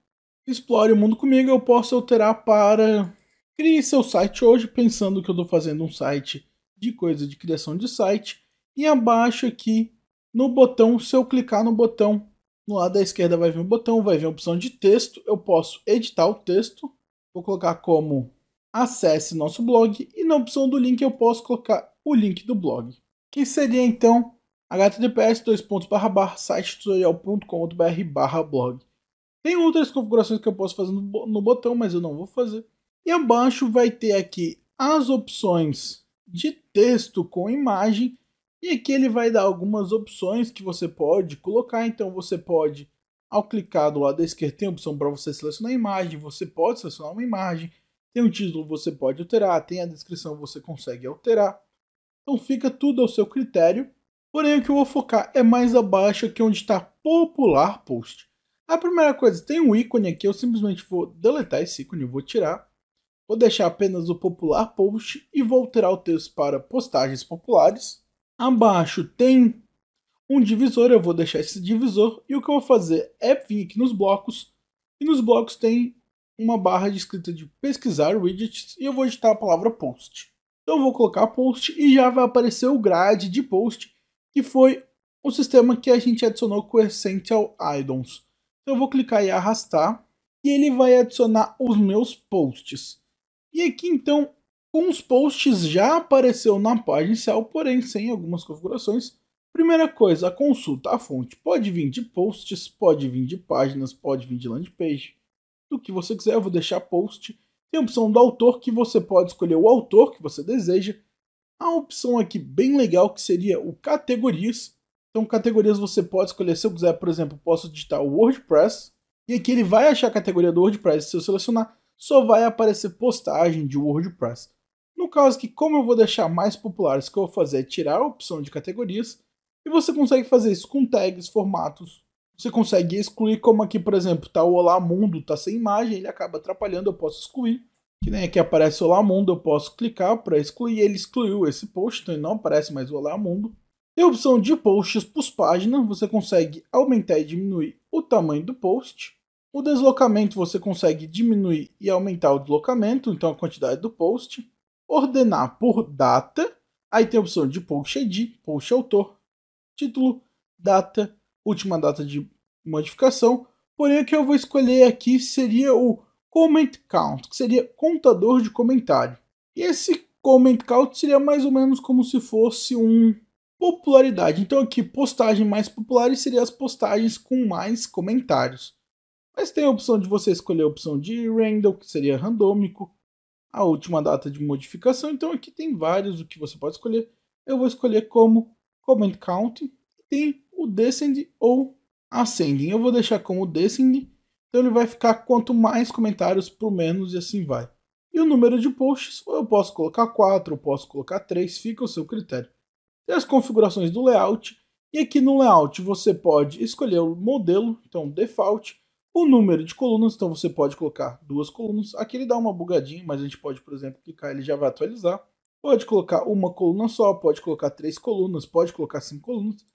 explore o mundo comigo, eu posso alterar para Crie seu site hoje, pensando que eu estou fazendo um site de coisa de criação de site. E abaixo aqui no botão, se eu clicar no botão, no lado da esquerda vai vir um botão, vai vir a opção de texto. Eu posso editar o texto. Vou colocar como acesse nosso blog. E na opção do link eu posso colocar o link do blog. Que seria então https://sitetutorial.com.br/blog. Tem outras configurações que eu posso fazer no botão, mas eu não vou fazer. E abaixo vai ter aqui as opções de texto com imagem. E aqui ele vai dar algumas opções que você pode colocar. Então você pode, ao clicar do lado da esquerda, tem a opção para você selecionar a imagem. Você pode selecionar uma imagem. Tem um título, você pode alterar. Tem a descrição, você consegue alterar. Então fica tudo ao seu critério. Porém o que eu vou focar é mais abaixo aqui onde está popular post. A primeira coisa, tem um ícone aqui. Eu simplesmente vou deletar esse ícone, vou tirar. Vou deixar apenas o popular post e vou alterar o texto para postagens populares. Abaixo tem um divisor, eu vou deixar esse divisor. E o que eu vou fazer é vir aqui nos blocos. E nos blocos tem uma barra de escrita de pesquisar widgets. E eu vou digitar a palavra post. Então eu vou colocar post e já vai aparecer o grade de post. Que foi o sistema que a gente adicionou com o Essential Items. Então eu vou clicar e arrastar. E ele vai adicionar os meus posts. E aqui então, com os posts já apareceu na página inicial, porém sem algumas configurações. Primeira coisa, a consulta, a fonte pode vir de posts, pode vir de páginas, pode vir de landing page, do que você quiser. Eu vou deixar post. Tem a opção do autor, que você pode escolher o autor que você deseja. A opção aqui bem legal que seria o categorias. Então categorias você pode escolher, se eu quiser, por exemplo, posso digitar o WordPress. E aqui ele vai achar a categoria do WordPress. Se eu selecionar, só vai aparecer postagem de WordPress. No caso que, como eu vou deixar mais populares, o que eu vou fazer é tirar a opção de categorias. E você consegue fazer isso com tags, formatos. Você consegue excluir, como aqui, por exemplo, tá o Olá Mundo, tá sem imagem, ele acaba atrapalhando, eu posso excluir. Que nem aqui aparece Olá Mundo, eu posso clicar para excluir, ele excluiu esse post, então ele não aparece mais o Olá Mundo. Tem a opção de posts por página, você consegue aumentar e diminuir o tamanho do post. O deslocamento você consegue diminuir e aumentar o deslocamento, então a quantidade do post. Ordenar por data, aí tem a opção de post ID, post autor, título, data, última data de modificação. Porém o que eu vou escolher aqui seria o comment count, que seria contador de comentário. E esse comment count seria mais ou menos como se fosse um popularidade. Então aqui postagem mais populares seriam as postagens com mais comentários. Mas tem a opção de você escolher a opção de random, que seria randômico, a última data de modificação. Então aqui tem vários o que você pode escolher. Eu vou escolher como comment count. Tem o descend ou ascending. Eu vou deixar como descend. Então ele vai ficar quanto mais comentários por menos e assim vai. E o número de posts, eu posso colocar 4, eu posso colocar 3, fica ao seu critério. Tem as configurações do layout. E aqui no layout você pode escolher o modelo, então default. O número de colunas, então você pode colocar 2 colunas. Aqui ele dá uma bugadinha, mas a gente pode, por exemplo, clicar, ele já vai atualizar. Pode colocar uma coluna só, pode colocar 3 colunas, pode colocar 5 colunas.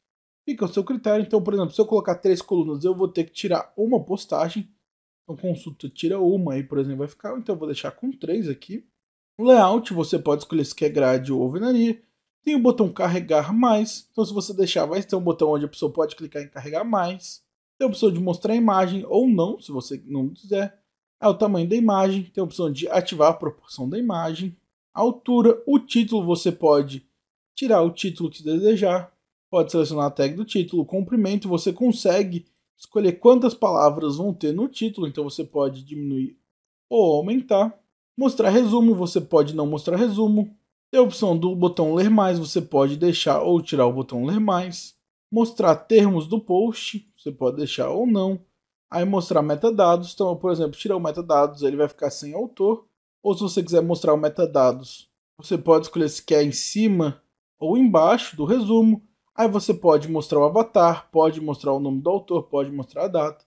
Fica ao seu critério. Então, por exemplo, se eu colocar 3 colunas, eu vou ter que tirar uma postagem. Então, consulta tira uma aí, por exemplo, vai ficar. Então, eu vou deixar com 3 aqui. No layout, você pode escolher se quer grade ou alvenaria. Tem o botão carregar mais. Então, se você deixar, vai ter um botão onde a pessoa pode clicar em carregar mais. Tem a opção de mostrar a imagem ou não, se você não quiser. É o tamanho da imagem. Tem a opção de ativar a proporção da imagem. A altura, o título, você pode tirar o título que desejar. Pode selecionar a tag do título. O comprimento, você consegue escolher quantas palavras vão ter no título. Então você pode diminuir ou aumentar. Mostrar resumo, você pode não mostrar resumo. Tem a opção do botão ler mais, você pode deixar ou tirar o botão ler mais. Mostrar termos do post, você pode deixar ou não. Aí mostrar metadados, então, por exemplo, tirar o metadados, ele vai ficar sem autor. Ou se você quiser mostrar o metadados, você pode escolher se quer em cima ou embaixo do resumo. Aí você pode mostrar o avatar, pode mostrar o nome do autor, pode mostrar a data.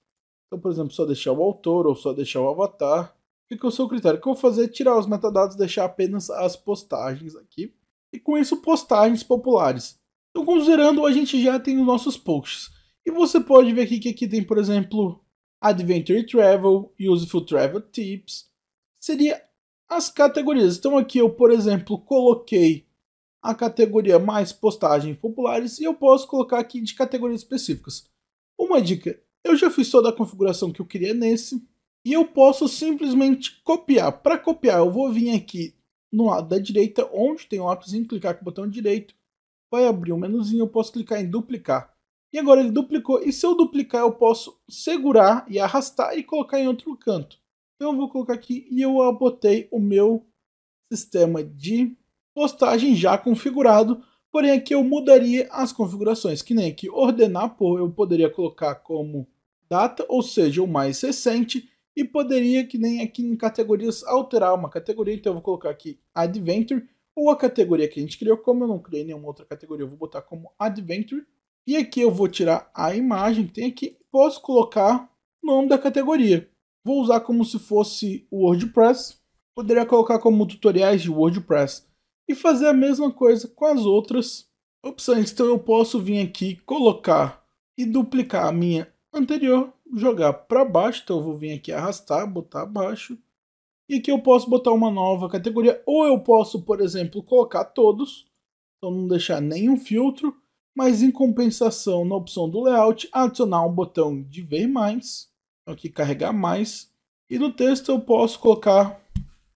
Então, por exemplo, só deixar o autor ou só deixar o avatar. Fica o seu critério. O que eu vou fazer é tirar os metadados e deixar apenas as postagens aqui. E com isso, postagens populares. Então, considerando, a gente já tem os nossos posts. E você pode ver aqui que aqui tem, por exemplo, Adventure Travel, Useful Travel Tips. Seria as categorias. Então aqui eu, por exemplo, coloquei a categoria mais postagens populares e eu posso colocar aqui de categorias específicas. Uma dica, eu já fiz toda a configuração que eu queria nesse e eu posso simplesmente copiar. Para copiar, eu vou vir aqui no lado da direita, onde tem o lápisinho, clicar com o botão direito, vai abrir um menuzinho, eu posso clicar em duplicar. E agora ele duplicou, e se eu duplicar eu posso segurar e arrastar e colocar em outro canto. Então eu vou colocar aqui e eu botei o meu sistema de postagem já configurado, porém aqui eu mudaria as configurações, que nem aqui ordenar por eu poderia colocar como data, ou seja, o mais recente, e poderia, que nem aqui em categorias, alterar uma categoria, então eu vou colocar aqui Adventure, ou a categoria que a gente criou, como eu não criei nenhuma outra categoria, eu vou botar como Adventure, e aqui eu vou tirar a imagem que tem aqui, posso colocar o nome da categoria. Vou usar como se fosse o WordPress, poderia colocar como tutoriais de WordPress, e fazer a mesma coisa com as outras opções. Então eu posso vir aqui, colocar e duplicar a minha anterior, jogar para baixo, então eu vou vir aqui arrastar, botar abaixo, e aqui eu posso botar uma nova categoria, ou eu posso, por exemplo, colocar todos, então não deixar nenhum filtro, mas em compensação, na opção do layout, adicionar um botão de ver mais, então aqui carregar mais, e no texto eu posso colocar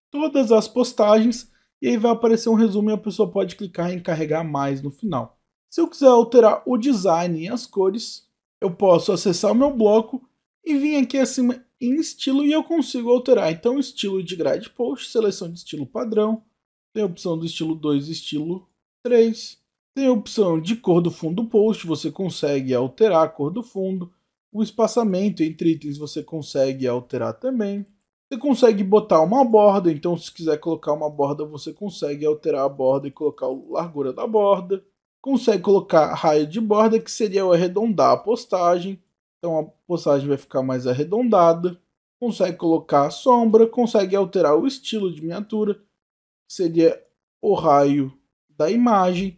todas as postagens, e aí vai aparecer um resumo e a pessoa pode clicar em carregar mais no final. Se eu quiser alterar o design e as cores, eu posso acessar o meu bloco e vir aqui acima em estilo e eu consigo alterar. Então, estilo de grade post, seleção de estilo padrão, tem a opção do estilo 2 e estilo 3, tem a opção de cor do fundo do post, você consegue alterar a cor do fundo, o espaçamento entre itens você consegue alterar também. Você consegue botar uma borda, então se quiser colocar uma borda, você consegue alterar a borda e colocar a largura da borda. Consegue colocar raio de borda, que seria o arredondar a postagem. Então a postagem vai ficar mais arredondada. Consegue colocar sombra, consegue alterar o estilo de miniatura, que seria o raio da imagem.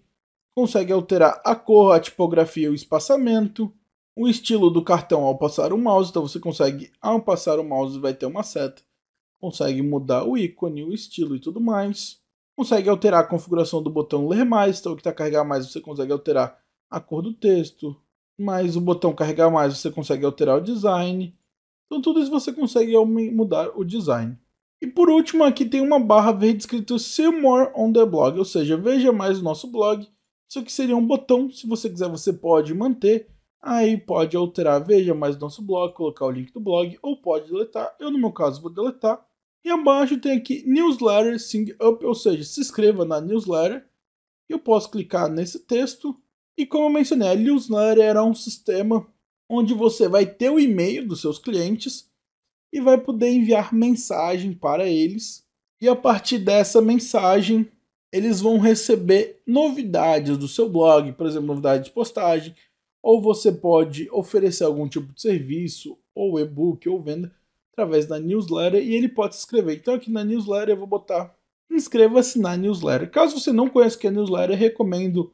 Consegue alterar a cor, a tipografia e o espaçamento. O estilo do cartão ao passar o mouse, então você consegue, ao passar o mouse, vai ter uma seta. Consegue mudar o ícone, o estilo e tudo mais. Consegue alterar a configuração do botão ler mais, então o que está carregar mais você consegue alterar a cor do texto. Mas o botão carregar mais você consegue alterar o design. Então tudo isso você consegue mudar o design. E por último aqui tem uma barra verde escrito See More on the Blog, ou seja, veja mais o nosso blog. Isso aqui seria um botão, se você quiser você pode manter. Aí pode alterar, veja mais o nosso blog, colocar o link do blog, ou pode deletar. Eu no meu caso vou deletar. E abaixo tem aqui Newsletter Sign Up, ou seja, se inscreva na newsletter. Eu posso clicar nesse texto. E como eu mencionei, a newsletter era um sistema onde você vai ter o e-mail dos seus clientes e vai poder enviar mensagem para eles. E a partir dessa mensagem, eles vão receber novidades do seu blog, por exemplo, novidades de postagem, ou você pode oferecer algum tipo de serviço, ou e-book, ou venda, através da newsletter, e ele pode se inscrever. Então aqui na newsletter eu vou botar inscreva-se na newsletter. Caso você não conheça o que é newsletter, recomendo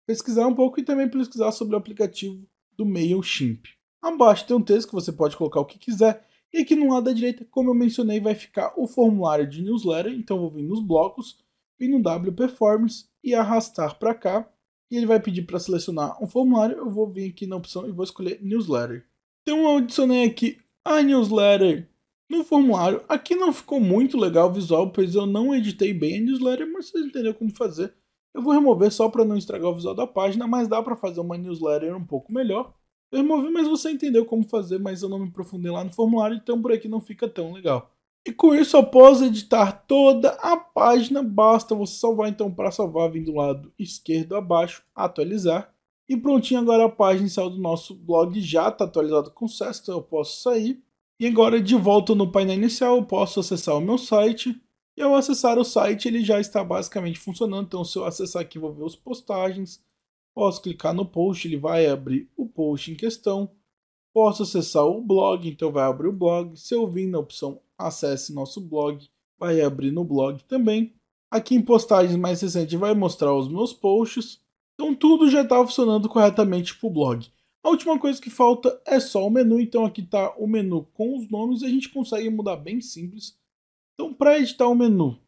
pesquisar um pouco e também pesquisar sobre o aplicativo do MailChimp. Abaixo tem um texto que você pode colocar o que quiser, e aqui no lado da direita, como eu mencionei, vai ficar o formulário de newsletter, então eu vou vir nos blocos, vir no W Performance e arrastar para cá, e ele vai pedir para selecionar um formulário, eu vou vir aqui na opção e vou escolher newsletter. Então eu adicionei aqui a newsletter no formulário. Aqui não ficou muito legal o visual, pois eu não editei bem a newsletter, mas vocês entenderam como fazer. Eu vou remover só para não estragar o visual da página, mas dá para fazer uma newsletter um pouco melhor. Eu removi, mas você entendeu como fazer, mas eu não me aprofundei lá no formulário, então por aqui não fica tão legal. E com isso, após editar toda a página, basta você salvar. Então, para salvar, vem do lado esquerdo abaixo, atualizar. E prontinho, agora a página inicial do nosso blog já está atualizada com sucesso, então eu posso sair. E agora, de volta no painel inicial, eu posso acessar o meu site. E ao acessar o site, ele já está basicamente funcionando. Então, se eu acessar aqui, vou ver as postagens. Posso clicar no post, ele vai abrir o post em questão. Posso acessar o blog, então vai abrir o blog. Se eu vir na opção acesse nosso blog, vai abrir no blog também. Aqui em postagens mais recentes vai mostrar os meus posts. Então tudo já está funcionando corretamente para o blog. A última coisa que falta é só o menu, então aqui está o menu com os nomes e a gente consegue mudar bem simples. Então, para editar o menu,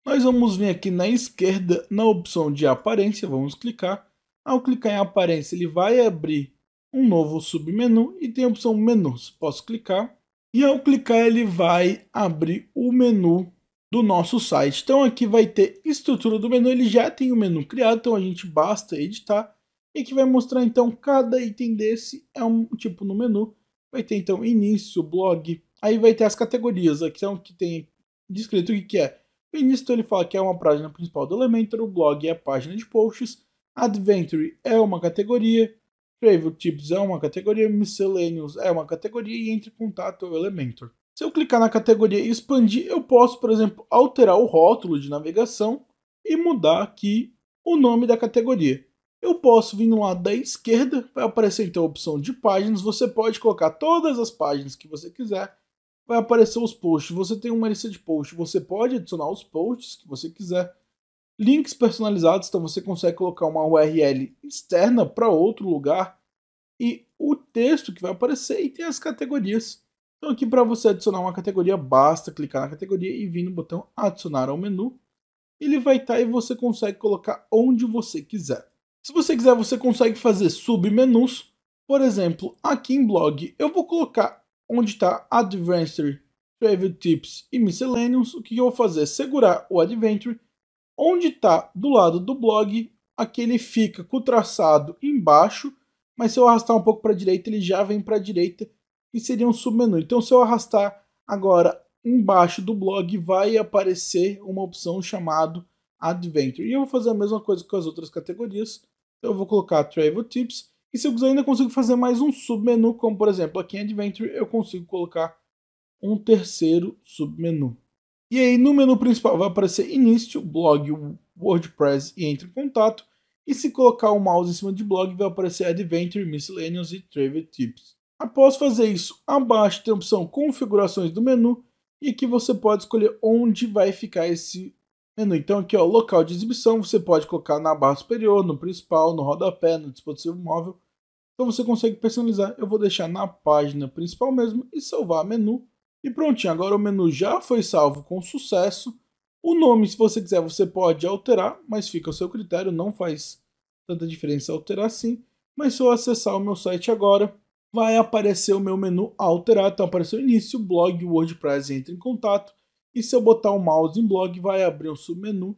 nós vamos vir aqui na esquerda, na opção de aparência, vamos clicar. Ao clicar em aparência, ele vai abrir um novo submenu e tem a opção menus. Posso clicar e ao clicar ele vai abrir o menu do nosso site. Então aqui vai ter estrutura do menu, ele já tem o menu criado, então a gente basta editar. E aqui vai mostrar então cada item desse é um tipo no menu. Vai ter então início, blog, aí vai ter as categorias, aqui são que tem descrito o que é. O início então, ele fala que é uma página principal do Elementor, o blog é a página de posts, Adventure é uma categoria, Travel Tips é uma categoria, Miscellaneous é uma categoria e Entre em Contato é o Elementor. Se eu clicar na categoria e expandir, eu posso, por exemplo, alterar o rótulo de navegação e mudar aqui o nome da categoria. Eu posso vir no lado da esquerda, vai aparecer então a opção de páginas, você pode colocar todas as páginas que você quiser, vai aparecer os posts, você tem uma lista de posts, você pode adicionar os posts que você quiser, links personalizados, então você consegue colocar uma URL externa para outro lugar, e o texto que vai aparecer e tem as categorias. Então aqui para você adicionar uma categoria, basta clicar na categoria e vir no botão adicionar ao menu, ele vai estar e você consegue colocar onde você quiser. Se você quiser, você consegue fazer submenus. Por exemplo, aqui em blog, eu vou colocar onde está Adventure, Travel Tips e Miscellaneous. O que eu vou fazer? Segurar o Adventure. Onde está do lado do blog, aqui ele fica com o traçado embaixo, mas se eu arrastar um pouco para a direita, ele já vem para a direita e seria um submenu. Então, se eu arrastar agora embaixo do blog, vai aparecer uma opção chamada Adventure. E eu vou fazer a mesma coisa com as outras categorias. Então eu vou colocar Travel Tips. E se eu quiser ainda consigo fazer mais um submenu, como por exemplo aqui em Adventure eu consigo colocar um terceiro submenu. E aí no menu principal vai aparecer Início, Blog, WordPress e Entre em Contato. E se colocar o mouse em cima de blog vai aparecer Adventure, Miscellaneous e Travel Tips. Após fazer isso, abaixo tem a opção Configurações do menu. E aqui você pode escolher onde vai ficar esse menu. Então aqui, ó, local de exibição, você pode colocar na barra superior, no principal, no rodapé, no dispositivo móvel. Então você consegue personalizar. Eu vou deixar na página principal mesmo e salvar menu. E prontinho, agora o menu já foi salvo com sucesso. O nome, se você quiser, você pode alterar, mas fica ao seu critério, não faz tanta diferença alterar assim. Mas se eu acessar o meu site agora, vai aparecer o meu menu alterado. Então apareceu início, blog, WordPress, Entre em Contato. E se eu botar o mouse em blog, vai abrir um submenu.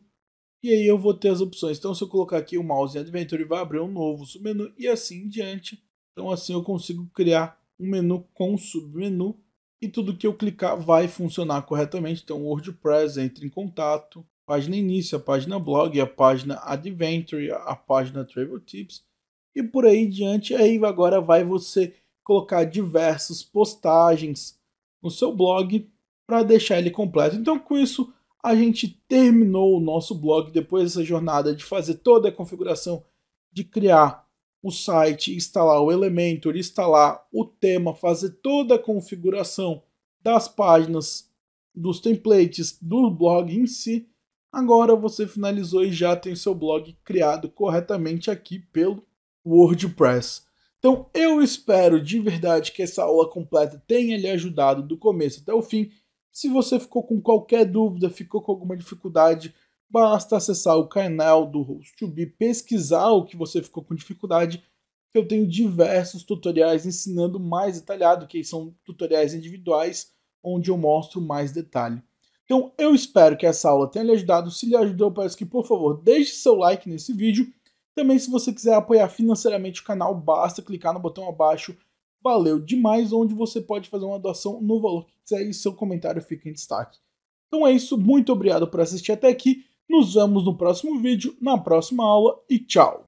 E aí eu vou ter as opções. Então se eu colocar aqui o mouse em Adventure, vai abrir um novo submenu e assim em diante. Então assim eu consigo criar um menu com submenu. E tudo que eu clicar vai funcionar corretamente. Então WordPress, Entre em Contato, página início, a página blog, a página Adventure, a página Travel Tips. E por aí em diante. Aí agora vai você colocar diversas postagens no seu blog para deixar ele completo. Então com isso a gente terminou o nosso blog depois dessa jornada de fazer toda a configuração, de criar o site, instalar o Elementor, instalar o tema, fazer toda a configuração das páginas, dos templates, do blog em si. Agora você finalizou e já tem seu blog criado corretamente aqui pelo WordPress. Então eu espero de verdade que essa aula completa tenha lhe ajudado do começo até o fim. Se você ficou com qualquer dúvida, ficou com alguma dificuldade, basta acessar o canal do Host2B, pesquisar o que você ficou com dificuldade. Eu tenho diversos tutoriais ensinando mais detalhado, que são tutoriais individuais, onde eu mostro mais detalhe. Então eu espero que essa aula tenha lhe ajudado. Se lhe ajudou, eu peço que, por favor, deixe seu like nesse vídeo. Também, se você quiser apoiar financeiramente o canal, basta clicar no botão abaixo. Valeu demais, onde você pode fazer uma doação no valor que quiser e seu comentário fica em destaque. Então é isso, muito obrigado por assistir até aqui. Nos vemos no próximo vídeo, na próxima aula e tchau!